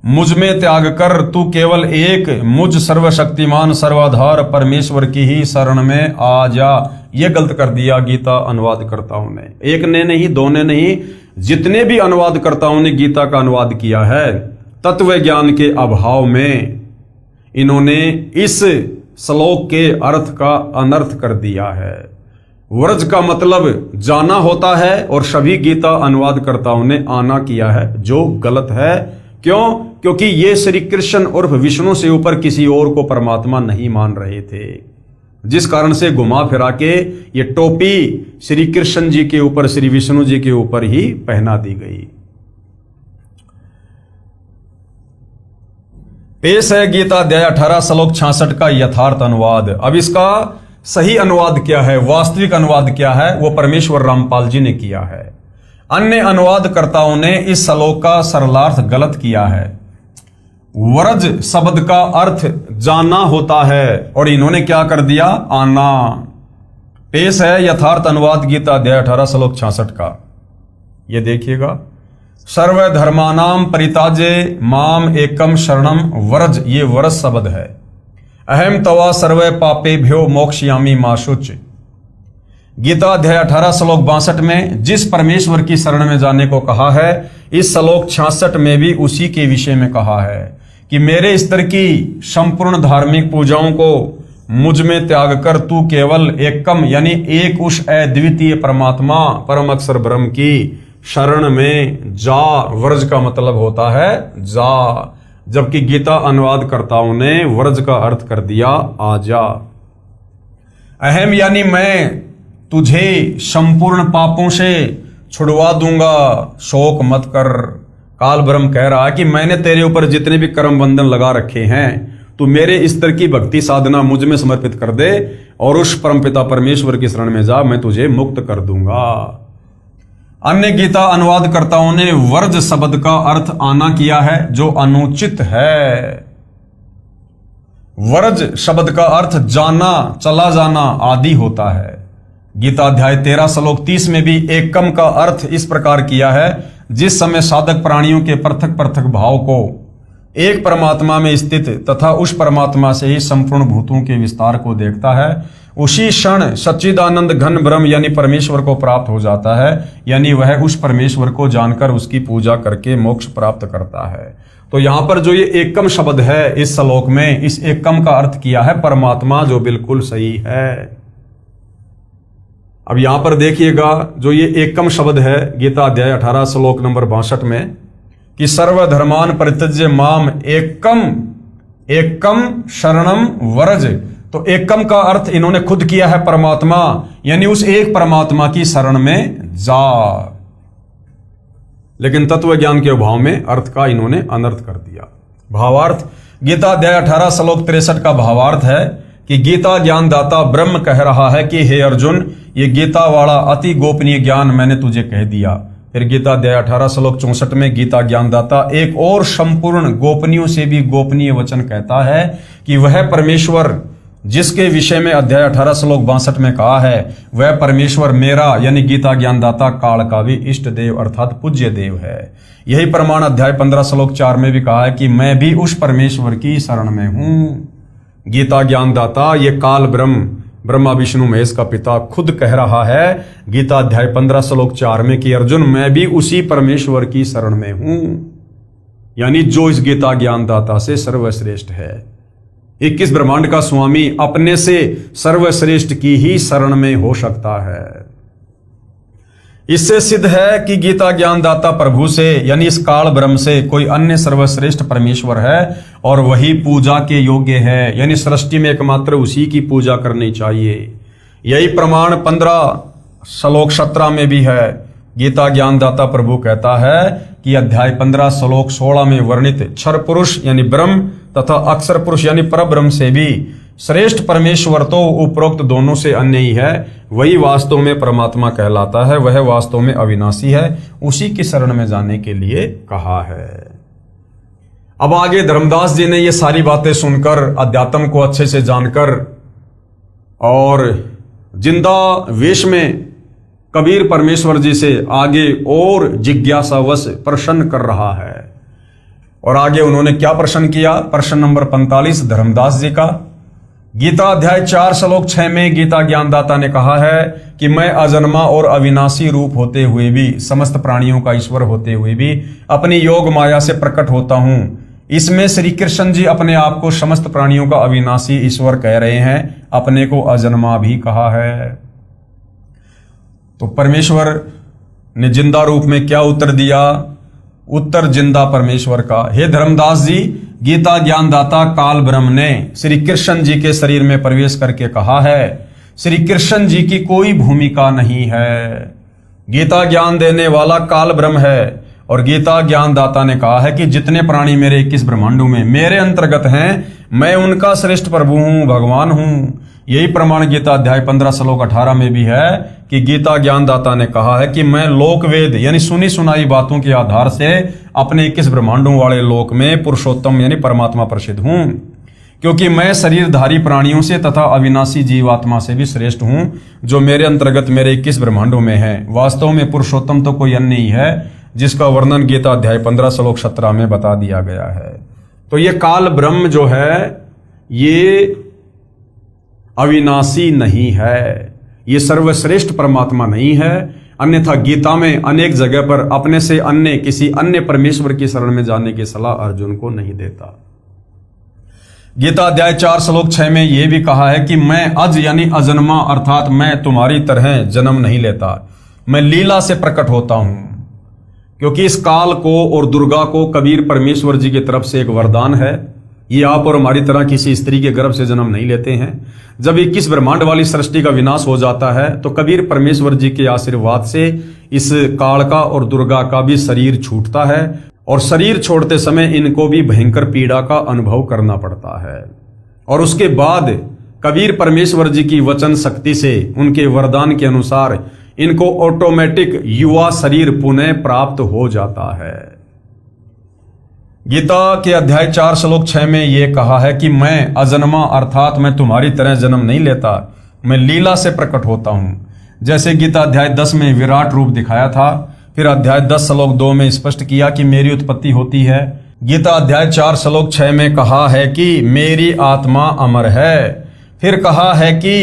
S1: मुझ में त्याग कर तू केवल एक मुझ सर्वशक्तिमान सर्वाधार परमेश्वर की ही शरण में आ जा। यह गलत कर दिया गीता अनुवादकर्ताओं ने। एक ने नहीं, दो ने नहीं, जितने भी अनुवादकर्ताओं ने गीता का अनुवाद किया है, तत्व ज्ञान के अभाव में इन्होंने इस श्लोक के अर्थ का अनर्थ कर दिया है। व्रज का मतलब जाना होता है और सभी गीता अनुवादकर्ताओं ने आना किया है, जो गलत है। क्यों? क्योंकि ये श्री कृष्ण उर्फ विष्णु से ऊपर किसी और को परमात्मा नहीं मान रहे थे, जिस कारण से घुमा फिरा के ये टोपी श्री कृष्ण जी के ऊपर, श्री विष्णु जी के ऊपर ही पहना दी गई। पेश है गीता अध्याय 18 श्लोक 66 का यथार्थ अनुवाद। अब इसका सही अनुवाद क्या है, वास्तविक अनुवाद क्या है, वो परमेश्वर रामपाल जी ने किया है। अन्य अनुवादकर्ताओं ने इस श्लोक का सरलार्थ गलत किया है। व्रज शब्द का अर्थ जाना होता है और इन्होंने क्या कर दिया? आना। पेश है यथार्थ अनुवाद गीता अध्याय 18 श्लोक 66 का। ये देखिएगा। सर्वधर्मानाम परिताजे माम एकम शरणम व्रज, ये व्रज शब्द है। अहम तवा सर्व पापेभ्यो मोक्षयामि मा शुचि। गीता अध्याय 18 श्लोक 62 में जिस परमेश्वर की शरण में जाने को कहा है, इस श्लोक 66 में भी उसी के विषय में कहा है कि मेरे स्तर की संपूर्ण धार्मिक पूजाओं को मुझ में त्याग कर तू केवल एकम यानी एक उस अद्वितीय परमात्मा परम अक्षर ब्रह्म की शरण में जा। व्रज का मतलब होता है जा, जबकि गीता अनुवादकर्ताओं ने व्रज का अर्थ कर दिया आजा। अहम यानी मैं तुझे संपूर्ण पापों से छुड़वा दूंगा, शोक मत कर। काल ब्रह्म कह रहा है कि मैंने तेरे ऊपर जितने भी कर्म बंधन लगा रखे हैं, तू मेरे स्तर की भक्ति साधना मुझ में समर्पित कर दे और उस परमपिता परमेश्वर की शरण में जा, मैं तुझे मुक्त कर दूंगा। अन्य गीता अनुवादकर्ताओं ने व्रज शब्द का अर्थ आना किया है, जो अनुचित है। व्रज शब्द का अर्थ जाना, चला जाना आदि होता है। गीता अध्याय 13 श्लोक 30 में भी एकम का अर्थ इस प्रकार किया है, जिस समय साधक प्राणियों के पृथक पृथक भाव को एक परमात्मा में स्थित तथा उस परमात्मा से ही संपूर्ण भूतों के विस्तार को देखता है, उसी क्षण सच्चिदानंद घन ब्रह्म यानी परमेश्वर को प्राप्त हो जाता है। यानी वह उस परमेश्वर को जानकर उसकी पूजा करके मोक्ष प्राप्त करता है। तो यहां पर जो ये एकम शब्द है इस श्लोक में, इस एकम का अर्थ किया है परमात्मा, जो बिल्कुल सही है। अब यहां पर देखिएगा, जो ये एकम शब्द है गीता अध्याय 18 श्लोक नंबर 62 में, कि सर्वधर्मान परित्यज्य माम एकम शरणम व्रज। तो एकम का अर्थ इन्होंने खुद किया है परमात्मा, यानी उस एक परमात्मा की शरण में जा। लेकिन तत्व ज्ञान के अभाव में अर्थ का इन्होंने अनर्थ कर दिया। भावार्थ, गीता अध्याय 18 श्लोक 63 का भावार्थ है कि गीता ज्ञानदाता ब्रह्म कह रहा है कि हे अर्जुन, ये गीता वाला अति गोपनीय ज्ञान मैंने तुझे कह दिया। फिर गीता अध्याय 18 श्लोक 64 में गीता ज्ञानदाता एक और संपूर्ण गोपनीयों से भी गोपनीय वचन कहता है कि वह परमेश्वर जिसके विषय में अध्याय 18 श्लोक 62 में कहा है, वह परमेश्वर मेरा यानी गीता ज्ञानदाता काल का भी इष्ट देव अर्थात पूज्य देव है। यही प्रमाण अध्याय 15 श्लोक 4 में भी कहा है कि मैं भी उस परमेश्वर की शरण में हूं। गीता ज्ञानदाता ये काल ब्रह्मा विष्णु महेश का पिता खुद कह रहा है गीता अध्याय 15 श्लोक 4 में कि अर्जुन, मैं भी उसी परमेश्वर की शरण में हूं, यानी जो इस गीता ज्ञानदाता से सर्वश्रेष्ठ है। 21 ब्रह्मांड का स्वामी अपने से सर्वश्रेष्ठ की ही शरण में हो सकता है। इससे सिद्ध है कि गीता ज्ञानदाता प्रभु से यानी इस काल ब्रह्म से कोई अन्य सर्वश्रेष्ठ परमेश्वर है और वही पूजा के योग्य है, यानी सृष्टि में एकमात्र उसी की पूजा करनी चाहिए। यही प्रमाण 15 श्लोक 17 में भी है। गीता ज्ञानदाता प्रभु कहता है कि अध्याय 15 श्लोक 16 में वर्णित क्षर पुरुष यानी ब्रह्म तथा अक्षर पुरुष यानी परब्रह्म से भी श्रेष्ठ परमेश्वर तो उपरोक्त दोनों से अन्य ही है, वही वास्तव में परमात्मा कहलाता है, वह वास्तव में अविनाशी है, उसी की शरण में जाने के लिए कहा है। अब आगे धर्मदास जी ने ये सारी बातें सुनकर, अध्यात्म को अच्छे से जानकर और जिंदा वेश में कबीर परमेश्वर जी से आगे और जिज्ञासावश प्रश्न कर रहा है। और आगे उन्होंने क्या प्रश्न किया? प्रश्न नंबर 45 धर्मदास जी का। गीता अध्याय 4 श्लोक 6 में गीता ज्ञानदाता ने कहा है कि मैं अजन्मा और अविनाशी रूप होते हुए भी, समस्त प्राणियों का ईश्वर होते हुए भी अपनी योग माया से प्रकट होता हूं। इसमें श्री कृष्ण जी अपने आप को समस्त प्राणियों का अविनाशी ईश्वर कह रहे हैं, अपने को अजन्मा भी कहा है। तो परमेश्वर ने जिंदा रूप में क्या उत्तर दिया? उत्तर जिंदा परमेश्वर का, हे धर्मदास जी, गीता ज्ञानदाता काल ब्रह्म ने श्री कृष्ण जी के शरीर में प्रवेश करके कहा है, श्री कृष्ण जी की कोई भूमिका नहीं है। गीता ज्ञान देने वाला काल ब्रह्म है और गीता ज्ञानदाता ने कहा है कि जितने प्राणी मेरे 21 ब्रह्मांडों में मेरे अंतर्गत हैं, मैं उनका श्रेष्ठ प्रभु हूं, भगवान हूं। यही प्रमाण गीता अध्याय 15 श्लोक 18 में भी है कि गीता ज्ञानदाता ने कहा है कि मैं लोकवेद यानी सुनी सुनाई बातों के आधार से अपने 21 ब्रह्मांडों वाले लोक में पुरुषोत्तम यानी परमात्मा प्रसिद्ध हूं, क्योंकि मैं शरीरधारी प्राणियों से तथा अविनाशी जीवात्मा से भी श्रेष्ठ हूं, जो मेरे अंतर्गत मेरे 21 ब्रह्मांडों में है। वास्तव में पुरुषोत्तम तो कोई अन्य ही है, जिसका वर्णन गीता अध्याय 15 श्लोक 17 में बता दिया गया है। तो ये काल ब्रह्म जो है ये अविनाशी नहीं है, ये सर्वश्रेष्ठ परमात्मा नहीं है। अन्यथा गीता में अनेक जगह पर अपने से अन्य किसी अन्य परमेश्वर की शरण में जाने की सलाह अर्जुन को नहीं देता। गीता अध्याय 4 श्लोक 6 में यह भी कहा है कि मैं अज यानी अजन्मा अर्थात मैं तुम्हारी तरह जन्म नहीं लेता, मैं लीला से प्रकट होता हूं। क्योंकि इस काल को और दुर्गा को कबीर परमेश्वर जी की तरफ से एक वरदान है, ये आप और हमारी तरह किसी स्त्री के गर्भ से जन्म नहीं लेते हैं। जब 21 ब्रह्मांड वाली सृष्टि का विनाश हो जाता है तो कबीर परमेश्वर जी के आशीर्वाद से इस काल का और दुर्गा का भी शरीर छूटता है और शरीर छोड़ते समय इनको भी भयंकर पीड़ा का अनुभव करना पड़ता है। और उसके बाद कबीर परमेश्वर जी की वचन शक्ति से उनके वरदान के अनुसार इनको ऑटोमेटिक युवा शरीर पुनः प्राप्त हो जाता है। गीता के अध्याय 4 श्लोक 6 में यह कहा है कि मैं अजन्मा अर्थात मैं तुम्हारी तरह जन्म नहीं लेता, मैं लीला से प्रकट होता हूं। जैसे गीता अध्याय 10 में विराट रूप दिखाया था, फिर अध्याय 10 श्लोक 2 में स्पष्ट किया कि मेरी उत्पत्ति होती है। गीता अध्याय 4 श्लोक 6 में कहा है कि मेरी आत्मा अमर है। फिर कहा है कि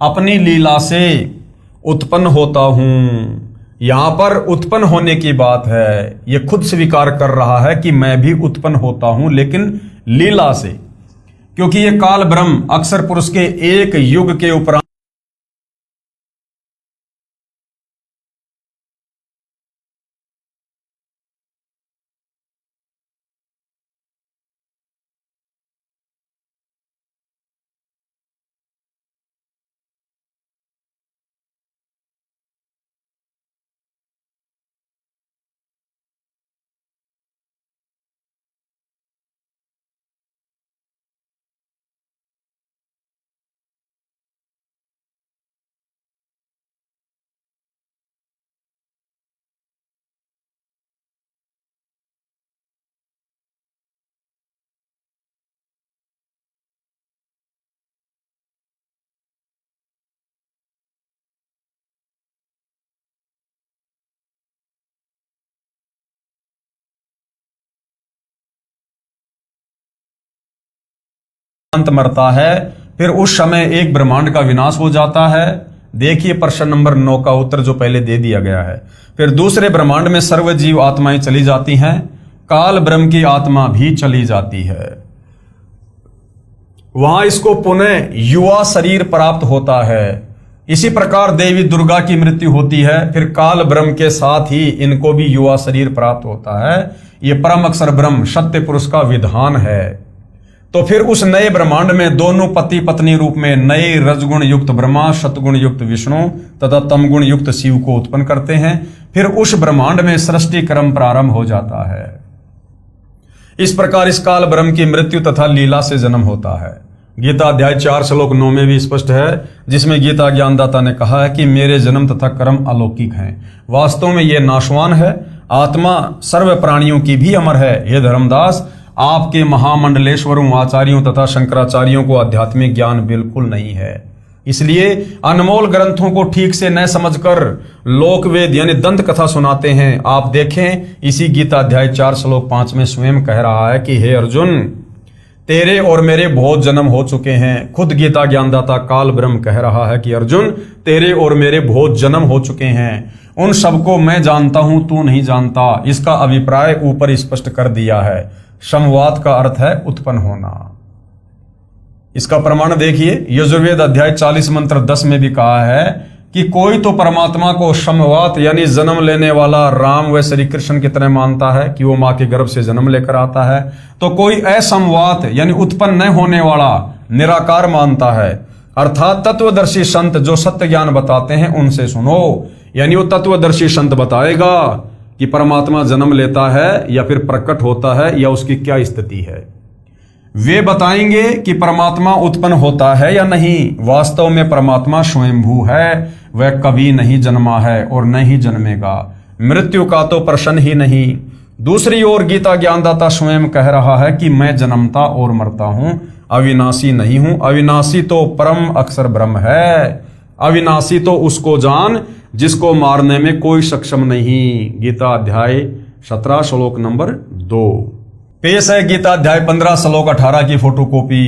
S1: अपनी लीला से उत्पन्न होता हूं। यहां पर उत्पन्न होने की बात है, यह खुद स्वीकार कर रहा है कि मैं भी उत्पन्न होता हूं, लेकिन लीला से, क्योंकि यह काल ब्रह्म अक्षर पुरुष के एक युग के उपरांत अंत मरता है, फिर उस समय एक ब्रह्मांड का विनाश हो जाता है। देखिए प्रश्न नंबर 9 का उत्तर जो पहले दे दिया गया है। फिर दूसरे ब्रह्मांड में सर्व जीव आत्माएं चली जाती हैं, काल ब्रह्म की आत्मा भी चली जाती है। वहां इसको पुनः युवा शरीर प्राप्त होता है। इसी प्रकार देवी दुर्गा की मृत्यु होती है, फिर काल ब्रह्म के साथ ही इनको भी युवा शरीर प्राप्त होता है। यह परम अक्षर ब्रह्म सत्य पुरुष का विधान है। तो फिर उस नए ब्रह्मांड में दोनों पति पत्नी रूप में नए रजगुण युक्त ब्रह्मा, सतगुण युक्त विष्णु तथा तमगुण युक्त शिव को उत्पन्न करते हैं। फिर उस ब्रह्मांड में सृष्टि क्रम प्रारंभ हो जाता है। इस प्रकार इस काल ब्रह्म की मृत्यु तथा लीला से जन्म होता है। गीता अध्याय 4 श्लोक 9 में भी स्पष्ट है, जिसमें गीता ज्ञानदाता ने कहा है कि मेरे जन्म तथा कर्म अलौकिक हैं। वास्तव में यह नाशवान है। आत्मा सर्व प्राणियों की भी अमर है। हे धर्मदास, आपके महामंडलेश्वरों, आचार्यों तथा शंकराचार्यों को आध्यात्मिक ज्ञान बिल्कुल नहीं है। इसलिए अनमोल ग्रंथों को ठीक से न समझकर लोकवेद यानी दंत कथा सुनाते हैं। आप देखें, इसी गीता अध्याय 4 श्लोक 5 में स्वयं कह रहा है कि हे अर्जुन, तेरे और मेरे बहुत जन्म हो चुके हैं। खुद गीता ज्ञानदाता काल ब्रह्म कह रहा है कि अर्जुन, तेरे और मेरे बहुत जन्म हो चुके हैं। उन सबको मैं जानता हूं, तू नहीं जानता। इसका अभिप्राय ऊपर स्पष्ट कर दिया है। समवाद का अर्थ है उत्पन्न होना। इसका प्रमाण देखिए, यजुर्वेद अध्याय 40 मंत्र 10 में भी कहा है कि कोई तो परमात्मा को समवात यानी जन्म लेने वाला राम व श्री कृष्ण की तरह मानता है कि वो मां के गर्भ से जन्म लेकर आता है, तो कोई असमवात यानी उत्पन्न न होने वाला निराकार मानता है। अर्थात तत्वदर्शी संत जो सत्य ज्ञान बताते हैं उनसे सुनो। यानी वो तत्वदर्शी संत बताएगा कि परमात्मा जन्म लेता है या फिर प्रकट होता है या उसकी क्या स्थिति है। वे बताएंगे कि परमात्मा उत्पन्न होता है या नहीं। वास्तव में परमात्मा स्वयंभू है, वह कभी नहीं जन्मा है और न ही जन्मेगा। मृत्यु का तो प्रश्न ही नहीं। दूसरी ओर गीता ज्ञानदाता स्वयं कह रहा है कि मैं जन्मता और मरता हूं, अविनाशी नहीं हूं। अविनाशी तो परम अक्षर ब्रह्म है। अविनाशी तो उसको जान जिसको मारने में कोई सक्षम नहीं। गीता अध्याय 17 श्लोक नंबर 2। पेश है गीता अध्याय 15 श्लोक 18 की फोटोकॉपी।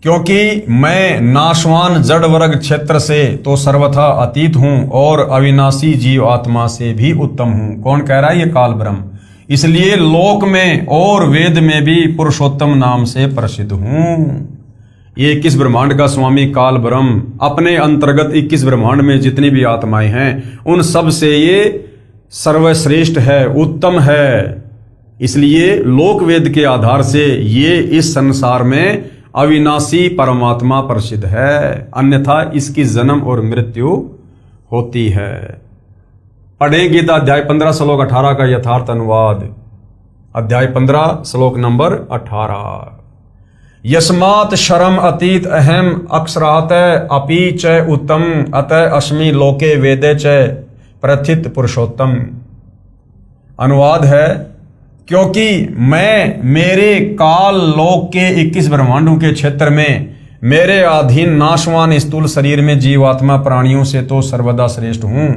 S1: क्योंकि मैं नाशवान जड़ वर्ग क्षेत्र से तो सर्वथा अतीत हूं और अविनाशी जीव आत्मा से भी उत्तम हूं। कौन कह रहा है? ये काल ब्रह्म। इसलिए लोक में और वेद में भी पुरुषोत्तम नाम से प्रसिद्ध हूं। ये 21 ब्रह्मांड का स्वामी काल ब्रह्म अपने अंतर्गत 21 ब्रह्मांड में जितनी भी आत्माएं हैं उन सब से ये सर्वश्रेष्ठ है, उत्तम है। इसलिए लोक वेद के आधार से ये इस संसार में अविनाशी परमात्मा प्रसिद्ध है, अन्यथा इसकी जन्म और मृत्यु होती है। पढ़ें गीता अध्याय 15 श्लोक 18 का यथार्थ अनुवाद। अध्याय 15 श्लोक नंबर 18। यस्मात् शरम अतीत अहम अक्षरात अपि च उत्तम अतः अस्मि लोके वेदे च प्रथित पुरुषोत्तम। अनुवाद है, क्योंकि मैं मेरे काल लोक के 21 ब्रह्मांडों के क्षेत्र में मेरे अधीन नाशवान स्थूल शरीर में जीवात्मा प्राणियों से तो सर्वदा श्रेष्ठ हूं।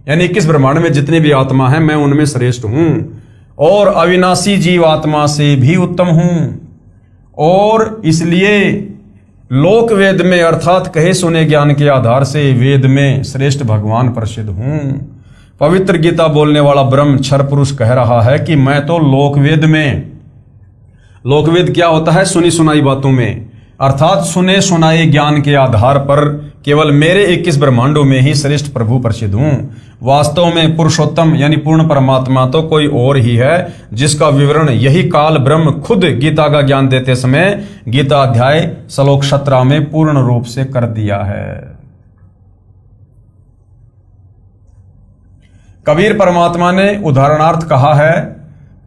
S1: यानी 21 ब्रह्मांड में जितनी भी आत्मा है मैं उनमें श्रेष्ठ हूं और अविनाशी जीवात्मा से भी उत्तम हूं। और इसलिए लोक वेद में अर्थात कहे सुने ज्ञान के आधार से वेद में श्रेष्ठ भगवान प्रसिद्ध हूं। पवित्र गीता बोलने वाला ब्रह्म क्षर पुरुष कह रहा है कि मैं तो लोकवेद में, लोकवेद क्या होता है? सुनी सुनाई बातों में, अर्थात सुने सुनाए ज्ञान के आधार पर केवल मेरे 21 ब्रह्मांडों में ही श्रेष्ठ प्रभु प्रसिद्ध हूं। वास्तव में पुरुषोत्तम यानी पूर्ण परमात्मा तो कोई और ही है, जिसका विवरण यही काल ब्रह्म खुद गीता का ज्ञान देते समय गीता अध्याय श्लोक 17 में पूर्ण रूप से कर दिया है। कबीर परमात्मा ने उदाहरणार्थ कहा है,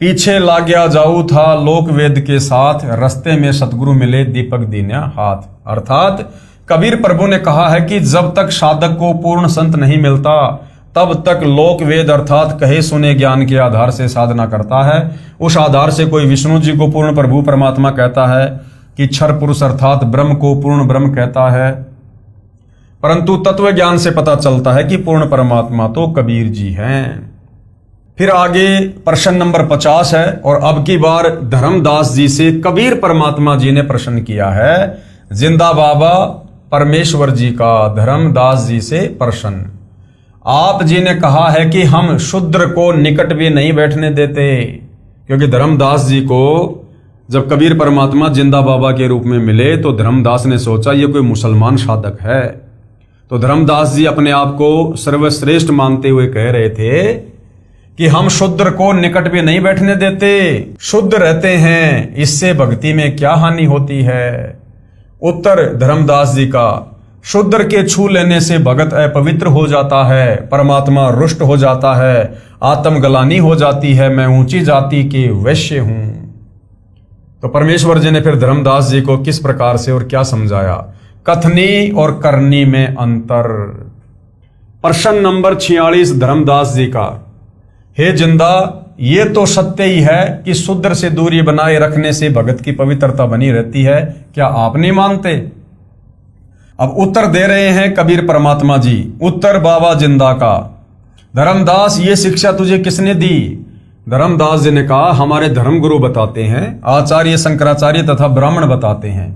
S1: पीछे लाग्या जाऊ था लोक वेद के साथ, रस्ते में सतगुरु मिले दीपक दीन्या हाथ। अर्थात कबीर प्रभु ने कहा है कि जब तक साधक को पूर्ण संत नहीं मिलता तब तक लोक वेद अर्थात कहे सुने ज्ञान के आधार से साधना करता है। उस आधार से कोई विष्णु जी को पूर्ण प्रभु परमात्मा कहता है कि क्षर पुरुष अर्थात ब्रह्म को पूर्ण ब्रह्म कहता है, परंतु तत्व ज्ञान से पता चलता है कि पूर्ण परमात्मा तो कबीर जी हैं। फिर आगे प्रश्न नंबर 50 है और अब की बार धर्मदास जी से कबीर परमात्मा जी ने प्रश्न किया है। जिंदा बाबा परमेश्वर जी का धर्मदास जी से प्रश्न। आप जी ने कहा है कि हम शूद्र को निकट भी नहीं बैठने देते, क्योंकि धर्मदास जी को जब कबीर परमात्मा जिंदा बाबा के रूप में मिले तो धर्मदास ने सोचा ये कोई मुसलमान साधक है। तो धर्मदास जी अपने आप को सर्वश्रेष्ठ मानते हुए कह रहे थे कि हम शूद्र को निकट भी नहीं बैठने देते, शुद्ध रहते हैं, इससे भक्ति में क्या हानि होती है। उत्तर धर्मदास जी का, शूद्र के छू लेने से भगत अपवित्र हो जाता है, परमात्मा रुष्ट हो जाता है, आत्मग्लानि हो जाती है, मैं ऊंची जाति के वैश्य हूं। तो परमेश्वर जी ने फिर धर्मदास जी को किस प्रकार से और क्या समझाया। कथनी और करनी में अंतर। प्रश्न नंबर 46 धर्मदास जी का। हे जिंदा, ये तो सत्य ही है कि शूद्र से दूरी बनाए रखने से भगत की पवित्रता बनी रहती है, क्या आप नहीं मानते। अब उत्तर दे रहे हैं कबीर परमात्मा जी। उत्तर बाबा जिंदा का। धर्मदास, ये शिक्षा तुझे किसने दी। धर्मदास जी ने कहा, हमारे धर्मगुरु बताते हैं, आचार्य शंकराचार्य तथा ब्राह्मण बताते हैं।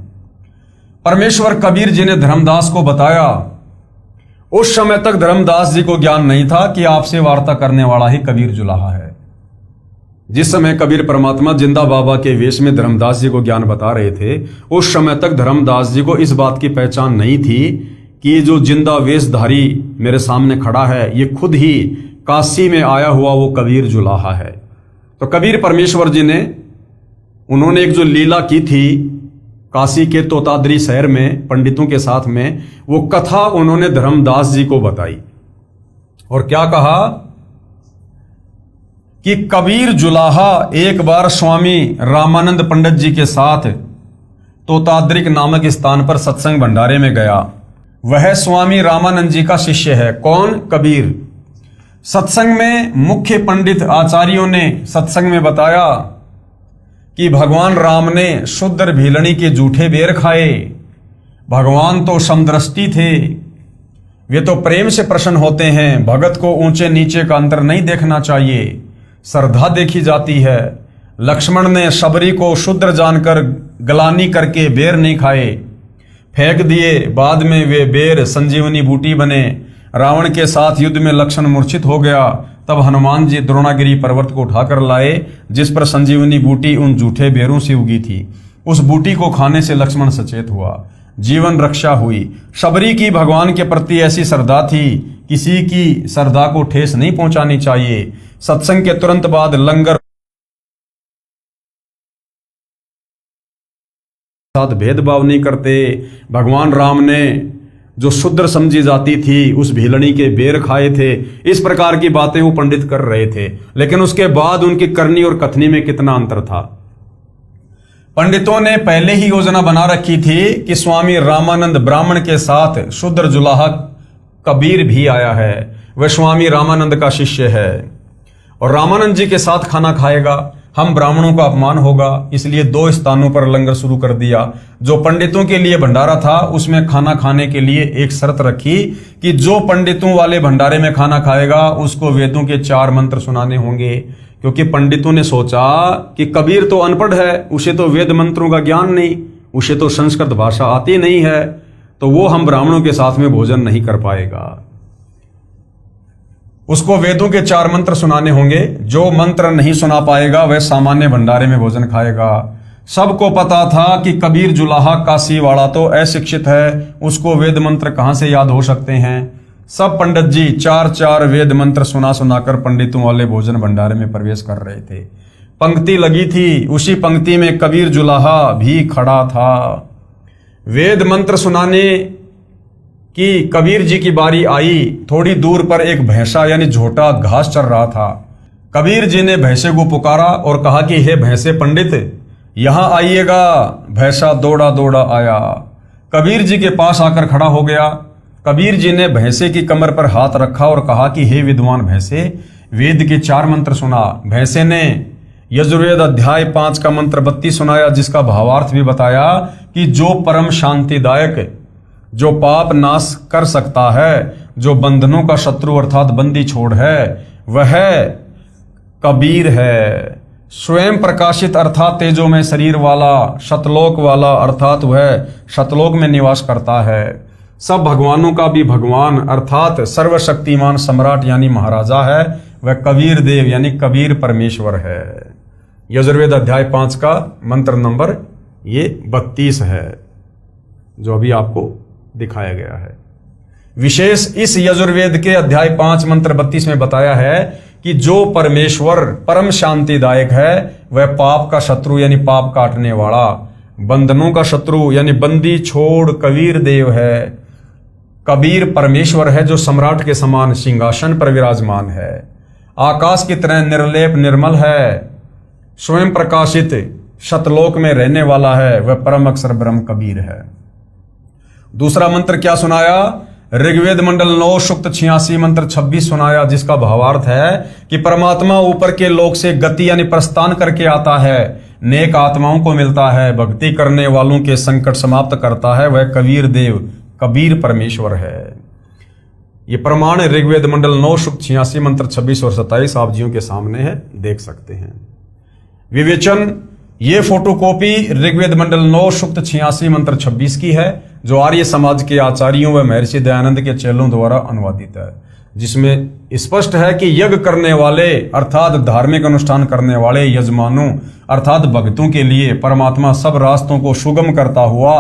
S1: परमेश्वर कबीर जी ने धर्मदास को बताया। उस समय तक धर्मदास जी को ज्ञान नहीं था कि आपसे वार्ता करने वाला ही कबीर जुलाहा है। जिस समय कबीर परमात्मा जिंदा बाबा के वेश में धर्मदास जी को ज्ञान बता रहे थे, उस समय तक धर्मदास जी को इस बात की पहचान नहीं थी कि जो जिंदा वेशधारी मेरे सामने खड़ा है ये खुद ही काशी में आया हुआ वो कबीर जुलाहा है। तो कबीर परमेश्वर जी ने, उन्होंने एक जो लीला की थी काशी के तोताद्री शहर में पंडितों के साथ में, वो कथा उन्होंने धर्मदास जी को बताई। और क्या कहा कि कबीर जुलाहा एक बार स्वामी रामानंद पंडित जी के साथ तोताद्रिक नामक स्थान पर सत्संग भंडारे में गया। वह स्वामी रामानंद जी का शिष्य है। कौन? कबीर। सत्संग में मुख्य पंडित आचार्यों ने सत्संग में बताया कि भगवान राम ने शूद्र भीलनी के जूठे बेर खाए। भगवान तो समदृष्टि थे, वे तो प्रेम से प्रसन्न होते हैं। भगत को ऊंचे नीचे का अंतर नहीं देखना चाहिए, श्रद्धा देखी जाती है। लक्ष्मण ने शबरी को शूद्र जानकर ग्लानि करके बेर नहीं खाए, फेंक दिए। बाद में वे बेर संजीवनी बूटी बने। रावण के साथ युद्ध में लक्ष्मण मूर्छित हो गया, तब हनुमान जी द्रोणागिरी पर्वत को उठाकर लाए, जिस पर संजीवनी बूटी उन जूठे बेरों से उगी थी। उस बूटी को खाने से लक्ष्मण सचेत हुआ, जीवन रक्षा हुई। शबरी की भगवान के प्रति ऐसी श्रद्धा थी, किसी की श्रद्धा को ठेस नहीं पहुंचानी चाहिए। सत्संग के तुरंत बाद लंगर साथ भेदभाव नहीं करते। भगवान राम ने जो शूद्र समझी जाती थी उस भीलनी के बेर खाए थे। इस प्रकार की बातें वो पंडित कर रहे थे, लेकिन उसके बाद उनकी करनी और कथनी में कितना अंतर था। पंडितों ने पहले ही योजना बना रखी थी कि स्वामी रामानंद ब्राह्मण के साथ शूद्र जुलाहा कबीर भी आया है, वह स्वामी रामानंद का शिष्य है और रामानंद जी के साथ खाना खाएगा। हम ब्राह्मणों का अपमान होगा, इसलिए 2 स्थानों पर लंगर शुरू कर दिया। जो पंडितों के लिए भंडारा था उसमें खाना खाने के लिए एक शर्त रखी कि जो पंडितों वाले भंडारे में खाना खाएगा उसको वेदों के 4 मंत्र सुनाने होंगे, क्योंकि पंडितों ने सोचा कि कबीर तो अनपढ़ है, उसे तो वेद मंत्रों का ज्ञान नहीं, उसे तो संस्कृत भाषा आती नहीं है, तो वो हम ब्राह्मणों के साथ में भोजन नहीं कर पाएगा। उसको वेदों के 4 मंत्र सुनाने होंगे। जो मंत्र नहीं सुना पाएगा वह सामान्य भंडारे में भोजन खाएगा। सबको पता था कि कबीर जुलाहा काशी वाला तो अशिक्षित है, उसको वेद मंत्र कहां से याद हो सकते हैं। सब पंडित जी 4 वेद मंत्र सुना सुनाकर पंडितों वाले भोजन भंडारे में प्रवेश कर रहे थे। पंक्ति लगी थी, उसी पंक्ति में कबीर जुलाहा भी खड़ा था। वेद मंत्र सुनाने कि कबीर जी की बारी आई। थोड़ी दूर पर एक भैंसा यानी झोटा घास चर रहा था। कबीर जी ने भैंसे को पुकारा और कहा कि हे भैंसे पंडित, यहां आइएगा। भैंसा दौड़ा दौड़ा आया, कबीर जी के पास आकर खड़ा हो गया। कबीर जी ने भैंसे की कमर पर हाथ रखा और कहा कि हे विद्वान भैंसे, वेद के 4 मंत्र सुना। भैंसे ने यजुर्वेद अध्याय 5 का मंत्र 32 सुनाया, जिसका भावार्थ भी बताया कि जो परम शांतिदायक, जो पाप नाश कर सकता है, जो बंधनों का शत्रु अर्थात बंदी छोड़ है, वह कबीर है। स्वयं प्रकाशित अर्थात तेजो में शरीर वाला, शतलोक वाला अर्थात वह शतलोक में निवास करता है। सब भगवानों का भी भगवान अर्थात सर्वशक्तिमान सम्राट यानी महाराजा है, वह कबीर देव यानी कबीर परमेश्वर है। यजुर्वेद अध्याय 5 का मंत्र नंबर ये 32 है, जो अभी आपको दिखाया गया है। विशेष इस यजुर्वेद के अध्याय 5 मंत्र 32 में बताया है कि जो परमेश्वर परम शांतिदायक है वह पाप का शत्रु यानी पाप काटने वाला, बंधनों का शत्रु यानी बंदी छोड़ कबीर देव है। कबीर परमेश्वर है जो सम्राट के समान सिंहासन पर विराजमान है, आकाश की तरह निर्लेप निर्मल है, स्वयं प्रकाशित शतलोक में रहने वाला है, वह परम अक्षर ब्रह्म कबीर है। दूसरा मंत्र क्या सुनाया? ऋग्वेद मंडल 9 सूक्त 86 मंत्र 26 सुनाया, जिसका भावार्थ है कि परमात्मा ऊपर के लोक से गति यानी प्रस्थान करके आता है, नेक आत्माओं को मिलता है, भक्ति करने वालों के संकट समाप्त करता है, वह कबीर देव कबीर परमेश्वर है। ये प्रमाण ऋग्वेद मंडल 9 सूक्त 86 मंत्र 26 और 27 आप जियों के सामने है, देख सकते हैं। विवेचन, ये फोटोकॉपी ऋग्वेद मंडल 9 सूक्त 86 मंत्र 26 की है, जो आर्य समाज के आचार्यों व महर्षि दयानंद के चेलों द्वारा अनुवादित है, जिसमें स्पष्ट है कि यज्ञ करने वाले अर्थात धार्मिक अनुष्ठान करने वाले यजमानों अर्थात भक्तों के लिए परमात्मा सब रास्तों को सुगम करता हुआ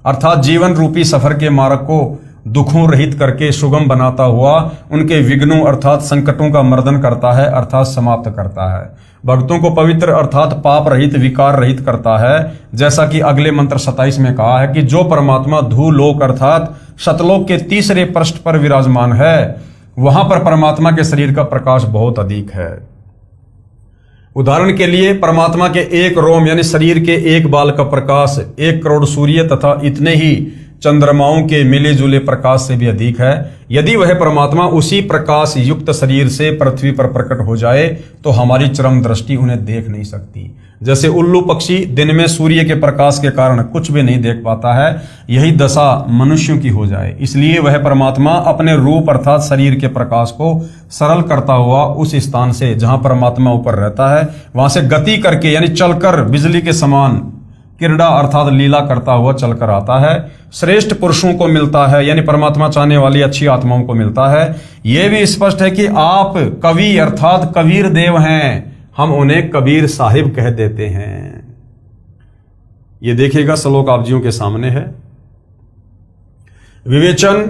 S1: अर्थात जीवन रूपी सफर के मार्ग को दुखों रहित करके सुगम बनाता हुआ उनके विघ्नों अर्थात संकटों का मर्दन करता है अर्थात समाप्त करता है, भक्तों को पवित्र अर्थात पाप रहित विकार रहित करता है। जैसा कि अगले मंत्र 27 में कहा है कि जो परमात्मा धूलोक अर्थात शतलोक के तीसरे पृष्ठ पर विराजमान है, वहां पर परमात्मा के शरीर का प्रकाश बहुत अधिक है। उदाहरण के लिए परमात्मा के एक रोम यानी शरीर के एक बाल का प्रकाश 1 करोड़ सूर्य तथा इतने ही चंद्रमाओं के मिले जुले प्रकाश से भी अधिक है। यदि वह परमात्मा उसी प्रकाश युक्त शरीर से पृथ्वी पर प्रकट हो जाए तो हमारी चरम दृष्टि उन्हें देख नहीं सकती। जैसे उल्लू पक्षी दिन में सूर्य के प्रकाश के कारण कुछ भी नहीं देख पाता है, यही दशा मनुष्यों की हो जाए। इसलिए वह परमात्मा अपने रूप अर्थात शरीर के प्रकाश को सरल करता हुआ उस स्थान से जहां परमात्मा ऊपर रहता है वहां से गति करके यानी चलकर बिजली के समान क्रीड़ा अर्थात लीला करता हुआ चलकर आता है। श्रेष्ठ पुरुषों को मिलता है यानी परमात्मा चाहने वाली अच्छी आत्माओं को मिलता है। यह भी स्पष्ट है कि आप कवि अर्थात कबीर देव हैं, हम उन्हें कबीर साहिब कह देते हैं। ये देखिएगा श्लोक आप जियों के सामने है। विवेचन,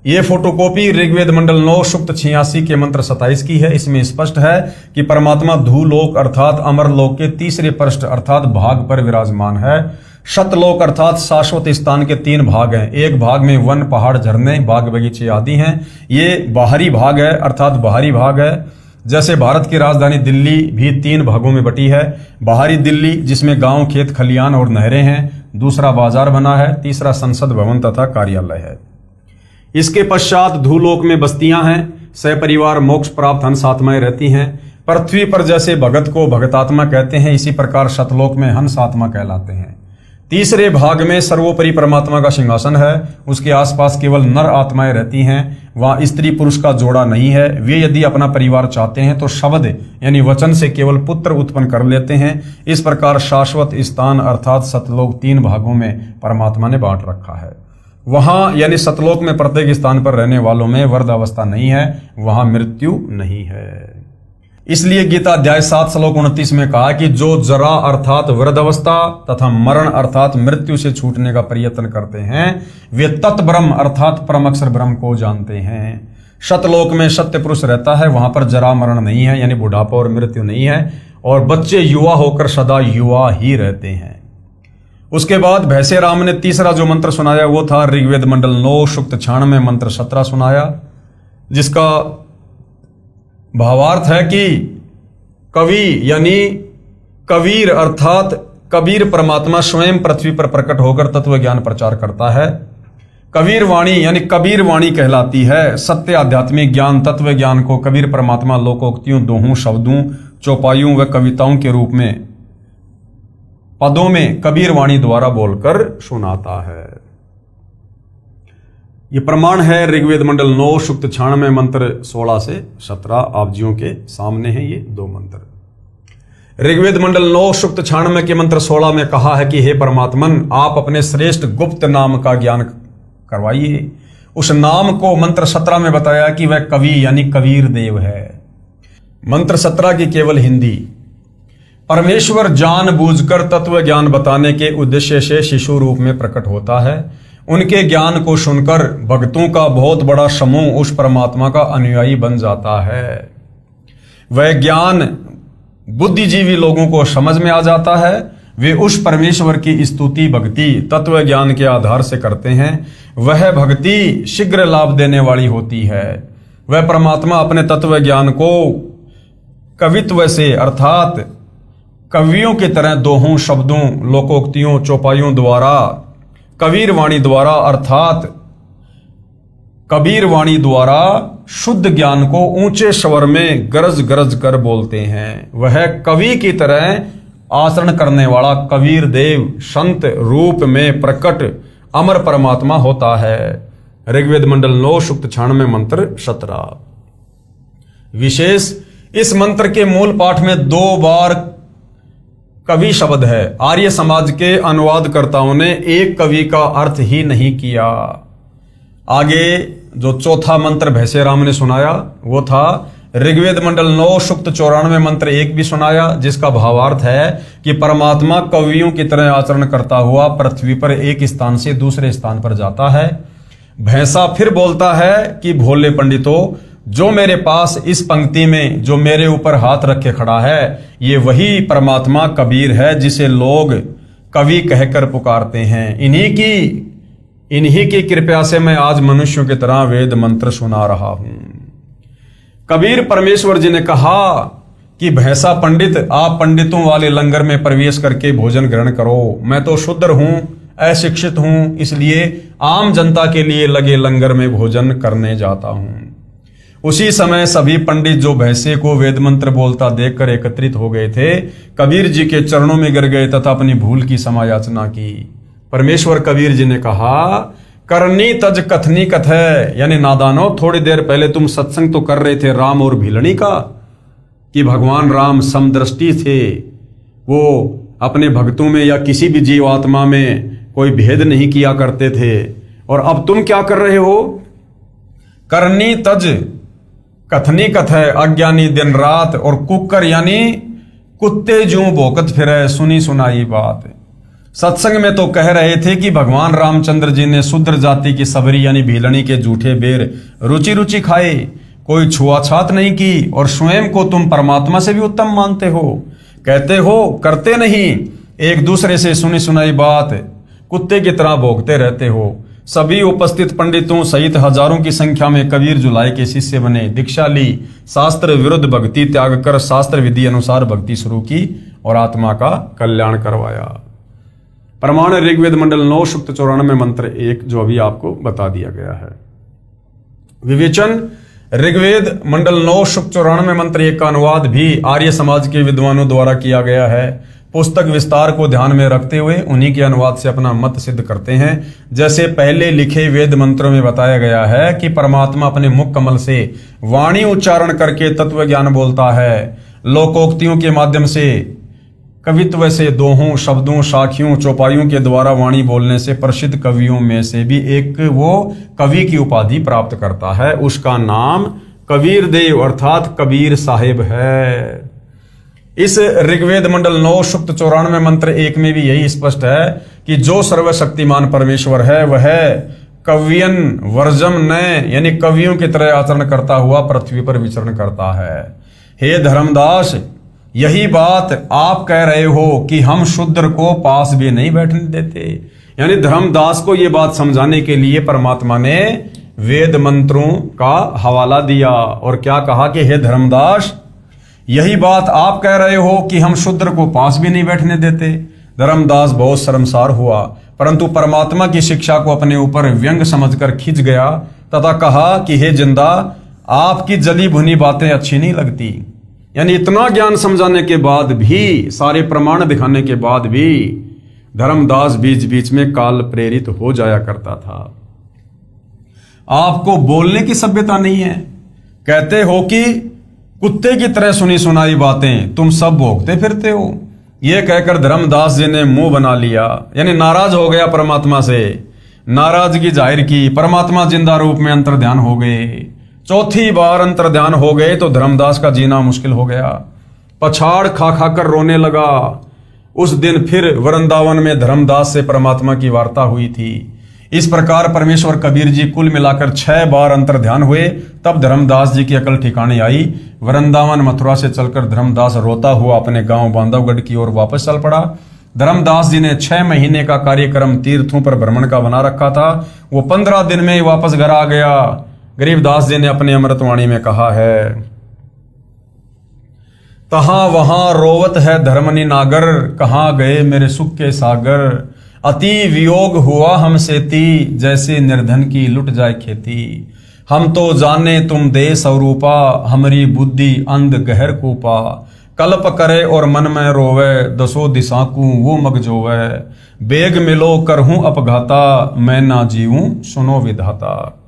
S1: ये फोटोकॉपी ऋग्वेद मंडल 9 सूक्त 86 के मंत्र 27 की है। इसमें स्पष्ट है कि परमात्मा धूलोक अर्थात अमरलोक के तीसरे पृष्ठ अर्थात भाग पर विराजमान है। शतलोक अर्थात शाश्वत स्थान के 3 भाग हैं। एक भाग में वन पहाड़ झरने बाग बगीचे आदि हैं। ये बाहरी भाग है अर्थात बाहरी भाग है। जैसे भारत की राजधानी दिल्ली भी 3 भागों में बटी है। बाहरी दिल्ली जिसमें गांव खेत खलियान और नहरें हैं, दूसरा बाजार बना है, तीसरा संसद भवन तथा कार्यालय है। इसके पश्चात धूलोक में बस्तियां हैं, सपरिवार मोक्ष प्राप्त हंस आत्माएं रहती हैं। पृथ्वी पर जैसे भगत को भगतात्मा कहते हैं, इसी प्रकार शतलोक में हंस आत्मा कहलाते हैं। तीसरे भाग में सर्वोपरि परमात्मा का सिंहासन है, उसके आसपास केवल नर आत्माएं रहती हैं। वहां स्त्री पुरुष का जोड़ा नहीं है। वे यदि अपना परिवार चाहते हैं तो शब्द यानी वचन से केवल पुत्र उत्पन्न कर लेते हैं। इस प्रकार शाश्वत स्थान अर्थात सतलोक 3 भागों में परमात्मा ने बांट रखा है। वहां यानी सतलोक में प्रत्येक स्थान पर रहने वालों में वर्ध अवस्था नहीं है, वहां मृत्यु नहीं है। इसलिए गीता अध्याय 7 श्लोक 29 में कहा कि जो जरा अर्थात वृद्धावस्था तथा मरण अर्थात मृत्यु से छूटने का प्रयत्न करते हैं वे तत्ब्रह्म अर्थात परम अक्षर ब्रह्म को जानते हैं। शतलोक में सत्य पुरुष रहता है, वहां पर जरा मरण नहीं है यानी बुढ़ापा और मृत्यु नहीं है, और बच्चे युवा होकर सदा युवा ही रहते हैं। उसके बाद भैसे राम ने तीसरा जो मंत्र सुनाया वो था ऋग्वेद मंडल 9 सूक्त 96 मंत्र 17 सुनाया, जिसका भावार्थ है कि कवि यानी कबीर अर्थात कबीर परमात्मा स्वयं पृथ्वी पर प्रकट होकर तत्व ज्ञान प्रचार करता है। कबीर वाणी यानी कबीर वाणी कहलाती है। सत्य आध्यात्मिक ज्ञान तत्व ज्ञान को कबीर परमात्मा लोकोक्तियों, दोहों, शब्दों, चौपाइयों व कविताओं के रूप में पदों में कबीर वाणी द्वारा बोलकर सुनाता है। ये प्रमाण है ऋग्वेद मंडल 9 सूक्त 96 मंत्र 16 से 17 आप जियों के सामने हैं ये दो मंत्र। ऋग्वेद मंडल 9 सूक्त 96 के मंत्र 16 में कहा है कि हे परमात्मन, आप अपने श्रेष्ठ गुप्त नाम का ज्ञान करवाइए। उस नाम को मंत्र 17 में बताया कि वह कवि यानी कबीर देव है। मंत्र 17 की केवल हिंदी। परमेश्वर जानबूझकर तत्व ज्ञान बताने के उद्देश्य से शिशु रूप में प्रकट होता है। उनके ज्ञान को सुनकर भक्तों का बहुत बड़ा समूह उस परमात्मा का अनुयायी बन जाता है। वह ज्ञान बुद्धिजीवी लोगों को समझ में आ जाता है। वे उस परमेश्वर की स्तुति भक्ति तत्व ज्ञान के आधार से करते हैं। वह भक्ति शीघ्र लाभ देने वाली होती है। वह परमात्मा अपने तत्व ज्ञान को कवित्व से अर्थात कवियों की तरह दोहों शब्दों लोकोक्तियों चौपाइयों द्वारा कबीर वाणी द्वारा अर्थात कबीर वाणी द्वारा शुद्ध ज्ञान को ऊंचे स्वर में गरज गरज कर बोलते हैं। वह कवि की तरह आचरण करने वाला कबीर देव संत रूप में प्रकट अमर परमात्मा होता है। ऋग्वेद मंडल 9 सूक्त 96 मंत्र 17। विशेष इस मंत्र के मूल पाठ में 2 बार कवि शब्द है। आर्य समाज के अनुवादकर्ताओं ने एक कवि का अर्थ ही नहीं किया। आगे जो चौथा मंत्र भैसे राम ने सुनाया वो था ऋग्वेद मंडल 9 सूक्त 94 मंत्र 1 भी सुनाया, जिसका भावार्थ है कि परमात्मा कवियों की तरह आचरण करता हुआ पृथ्वी पर एक स्थान से दूसरे स्थान पर जाता है। भैंसा फिर बोलता है कि भोले पंडितों, जो मेरे पास इस पंक्ति में जो मेरे ऊपर हाथ रखे खड़ा है ये वही परमात्मा कबीर है जिसे लोग कवि कहकर पुकारते हैं। इन्हीं की कृपा से मैं आज मनुष्यों की तरह वेद मंत्र सुना रहा हूं। कबीर परमेश्वर जी ने कहा कि भैंसा पंडित, आप पंडितों वाले लंगर में प्रवेश करके भोजन ग्रहण करो। मैं तो शूद्र हूं, अशिक्षित हूं, इसलिए आम जनता के लिए लगे लंगर में भोजन करने जाता हूं। उसी समय सभी पंडित जो भैंसे को वेद मंत्र बोलता देखकर एकत्रित हो गए थे, कबीर जी के चरणों में गिर गए तथा अपनी भूल की क्षमा याचना की। परमेश्वर कबीर जी ने कहा, करनी तज कथनी कथय, यानी नादानो, थोड़ी देर पहले तुम सत्संग तो कर रहे थे राम और भीलनी का कि भगवान राम समदृष्टि थे, वो अपने भक्तों में या किसी भी जीवात्मा में कोई भेद नहीं किया करते थे। और अब तुम क्या कर रहे हो? करनी तज कथनी कथय, अज्ञानी दिन रात, और कुकर यानी कुत्ते जो भोकत फिरे सुनी सुनाई बात। सत्संग में तो कह रहे थे कि भगवान रामचंद्र जी ने शूद्र जाति की सबरी यानी भीलनी के जूठे बेर रुचि रुचि खाए, कोई छुआछात नहीं की, और स्वयं को तुम परमात्मा से भी उत्तम मानते हो। कहते हो करते नहीं, एक दूसरे से सुनी सुनाई बात कुत्ते की तरह भोगते रहते हो। सभी उपस्थित पंडितों सहित हजारों की संख्या में कबीर जुलाई के शिष्य बने, दीक्षा ली, शास्त्र विरुद्ध भक्ति त्याग कर शास्त्र विधि अनुसार भक्ति शुरू की और आत्मा का कल्याण करवाया। प्रमाण ऋग्वेद मंडल 9 सूक्त 94 मंत्र 1 जो अभी आपको बता दिया गया है। विवेचन ऋग्वेद मंडल 9 सूक्त 94 मंत्र 1 का अनुवाद भी आर्य समाज के विद्वानों द्वारा किया गया है। पुस्तक विस्तार को ध्यान में रखते हुए उन्हीं के अनुवाद से अपना मत सिद्ध करते हैं। जैसे पहले लिखे वेद मंत्रों में बताया गया है कि परमात्मा अपने मुख कमल से वाणी उच्चारण करके तत्व ज्ञान बोलता है। लोकोक्तियों के माध्यम से कवित्व से दोहों शब्दों साखियों चौपाइयों के द्वारा वाणी बोलने से प्रसिद्ध कवियों में से भी एक वो कवि की उपाधि प्राप्त करता है। उसका नाम कबीर देव अर्थात कबीर साहिब है। इस ऋग्वेद मंडल 9 सूक्त 94 मंत्र 1 में भी यही स्पष्ट है कि जो सर्वशक्तिमान परमेश्वर है वह कवियन वर्जम न यानी कवियों की तरह आचरण करता हुआ पृथ्वी पर विचरण करता है। हे धर्मदास, यही बात आप कह रहे हो कि हम शूद्र को पास भी नहीं बैठने देते। यानी धर्मदास को यह बात समझाने के लिए परमात्मा ने वेद मंत्रों का हवाला दिया और क्या कहा कि हे धर्मदास, यही बात आप कह रहे हो कि हम शूद्र को पास भी नहीं बैठने देते। धर्मदास बहुत शर्मसार हुआ, परंतु परमात्मा की शिक्षा को अपने ऊपर व्यंग समझकर खिंच गया तथा कहा कि हे जिंदा, आपकी जली भुनी बातें अच्छी नहीं लगती। यानी इतना ज्ञान समझाने के बाद भी, सारे प्रमाण दिखाने के बाद भी धर्मदास बीच बीच में काल प्रेरित हो जाया करता था। आपको बोलने की सभ्यता नहीं है। कहते हो कि कुत्ते की तरह सुनी सुनाई बातें तुम सब भोगते फिरते हो। यह कहकर धर्मदास जी ने मुंह बना लिया, यानी नाराज हो गया परमात्मा से, नाराजगी जाहिर की। परमात्मा जिंदा रूप में अंतर्ध्यान हो गए। चौथी बार अंतर्ध्यान हो गए तो धर्मदास का जीना मुश्किल हो गया। पछाड़ खा खाकर रोने लगा। उस दिन फिर वृंदावन में धर्मदास से परमात्मा की वार्ता हुई थी। इस प्रकार परमेश्वर कबीर जी कुल मिलाकर 6 बार अंतर्ध्यान हुए। तब धर्मदास जी की अकल ठिकाने आई। वृंदावन मथुरा से चलकर धर्मदास रोता हुआ अपने गांव बांधवगढ़ की ओर वापस चल पड़ा। धर्मदास जी ने 6 महीने का कार्यक्रम तीर्थों पर भ्रमण का बना रखा था। वो 15 दिन में ही वापस घर आ गया। गरीबदास जी ने अपनी अमृतवाणी में कहा है, तहां वहां रोवत है धर्मनि नागर, कहां गए मेरे सुख के सागर। अति वियोग हुआ हमसे ती, जैसे निर्धन की लुट जाए खेती। हम तो जाने तुम दे स्वरूपा, हमारी बुद्धि अंध गहर कूपा। कल्प करे और मन में रोवे, दसो दिशा को वो मग जोवे। बेग मिलो करहूं अपघाता, मैं ना जीऊं सुनो विधाता।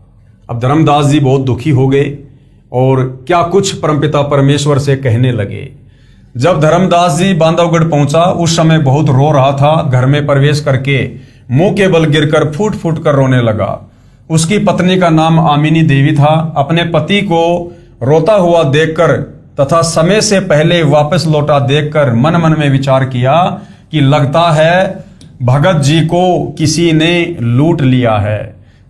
S1: अब धर्मदास जी बहुत दुखी हो गए और क्या कुछ परमपिता परमेश्वर से कहने लगे। जब धर्मदास जी बांधवगढ़ पहुंचा उस समय बहुत रो रहा था। घर में प्रवेश करके मुंह के बल गिरकर फूट फूट कर रोने लगा। उसकी पत्नी का नाम आमिनी देवी था। अपने पति को रोता हुआ देखकर तथा समय से पहले वापस लौटा देखकर मन मन में विचार किया कि लगता है भगत जी को किसी ने लूट लिया है।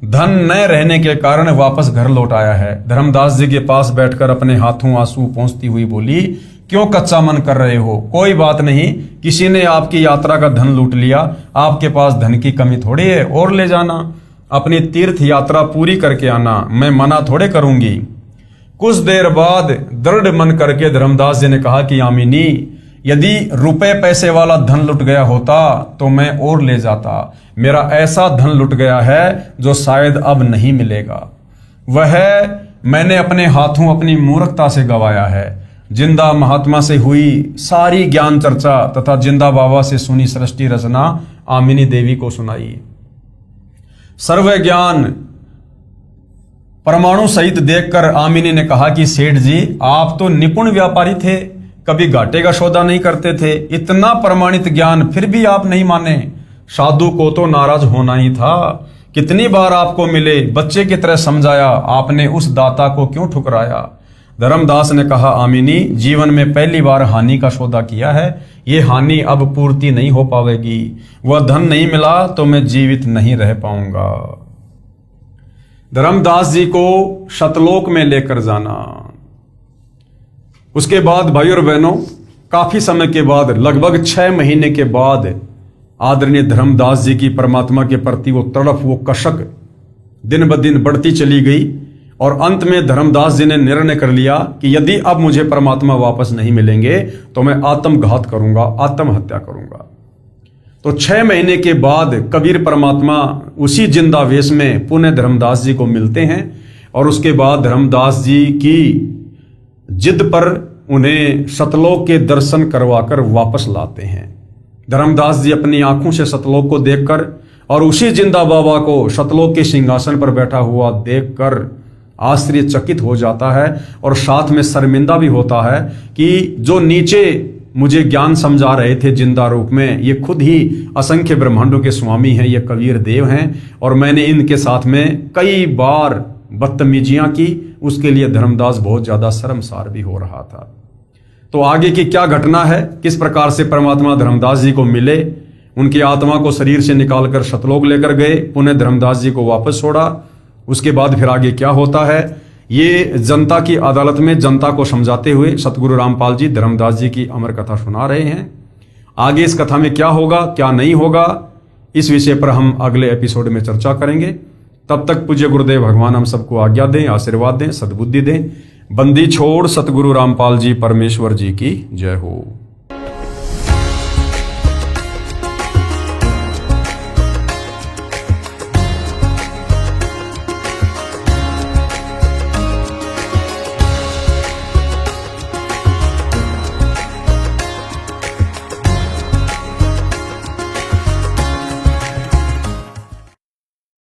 S1: धन न रहने के कारण वापस घर लौट आया है। धर्मदास जी के पास बैठकर अपने हाथों आंसू पोंछती हुई बोली, क्यों कच्चा मन कर रहे हो? कोई बात नहीं, किसी ने आपकी यात्रा का धन लूट लिया। आपके पास धन की कमी थोड़ी है, और ले जाना। अपनी तीर्थ यात्रा पूरी करके आना, मैं मना थोड़े करूंगी। कुछ देर बाद दृढ़ मन करके धर्मदास जी ने कहा कि आमिनी, यदि रुपए पैसे वाला धन लुट गया होता तो मैं और ले जाता। मेरा ऐसा धन लुट गया है जो शायद अब नहीं मिलेगा। वह मैंने अपने हाथों अपनी मूर्खता से गवाया है। जिंदा महात्मा से हुई सारी ज्ञान चर्चा तथा जिंदा बाबा से सुनी सृष्टि रचना आमिनी देवी को सुनाई। सर्व ज्ञान परमाणु सहित देखकर आमिनी ने कहा कि सेठ जी, आप तो निपुण व्यापारी थे, कभी घाटे का सौदा नहीं करते थे। इतना प्रमाणित ज्ञान फिर भी आप नहीं माने। साधु को तो नाराज होना ही था। कितनी बार आपको मिले, बच्चे की तरह समझाया, आपने उस दाता को क्यों ठुकराया? धर्मदास ने कहा, आमिनी, जीवन में पहली बार हानि का सौदा किया है। ये हानि अब पूर्ति नहीं हो पाएगी। वह धन नहीं मिला तो मैं जीवित नहीं रह पाऊंगा। धर्मदास जी को सतलोक में लेकर जाना। उसके बाद भाई और बहनों, काफी समय के बाद, लगभग 6 महीने के बाद, आदरणीय धर्मदास जी की परमात्मा के प्रति वो तड़प, वो कशक दिन ब दिन बढ़ती चली गई। और अंत में धर्मदास जी ने निर्णय कर लिया कि यदि अब मुझे परमात्मा वापस नहीं मिलेंगे तो मैं आत्मघात करूंगा, आत्महत्या करूंगा। तो 6 महीने के बाद कबीर परमात्मा उसी जिंदा वेश में पुनः धर्मदास जी को मिलते हैं और उसके बाद धर्मदास जी की जिद पर उन्हें सतलोक के दर्शन करवाकर वापस लाते हैं। धर्मदास जी अपनी आंखों से सतलोक को देखकर और उसी जिंदा बाबा को सतलोक के सिंहासन पर बैठा हुआ देखकर आश्चर्यचकित हो जाता है और साथ में शर्मिंदा भी होता है कि जो नीचे मुझे ज्ञान समझा रहे थे जिंदा रूप में, ये खुद ही असंख्य ब्रह्मांडों के स्वामी हैं, ये कबीर देव हैं और मैंने इनके साथ में कई बार बदतमीजियां की। उसके लिए धर्मदास बहुत ज्यादा शर्मसार भी हो रहा था। तो आगे की क्या घटना है, किस प्रकार से परमात्मा धर्मदास जी को मिले, उनकी आत्मा को शरीर से निकालकर सतलोक लेकर गए, पुनः धर्मदास जी को वापस छोड़ा, उसके बाद फिर आगे क्या होता है, ये जनता की अदालत में जनता को समझाते हुए सतगुरु रामपाल जी धर्मदास जी की अमर कथा सुना रहे हैं। आगे इस कथा में क्या होगा, क्या नहीं होगा, इस विषय पर हम अगले एपिसोड में चर्चा करेंगे। तब तक पूज्य गुरुदेव भगवान हम सबको आज्ञा दें, आशीर्वाद दें, सद्बुद्धि दें। बंदी छोड़ सतगुरु रामपाल जी परमेश्वर जी की जय हो।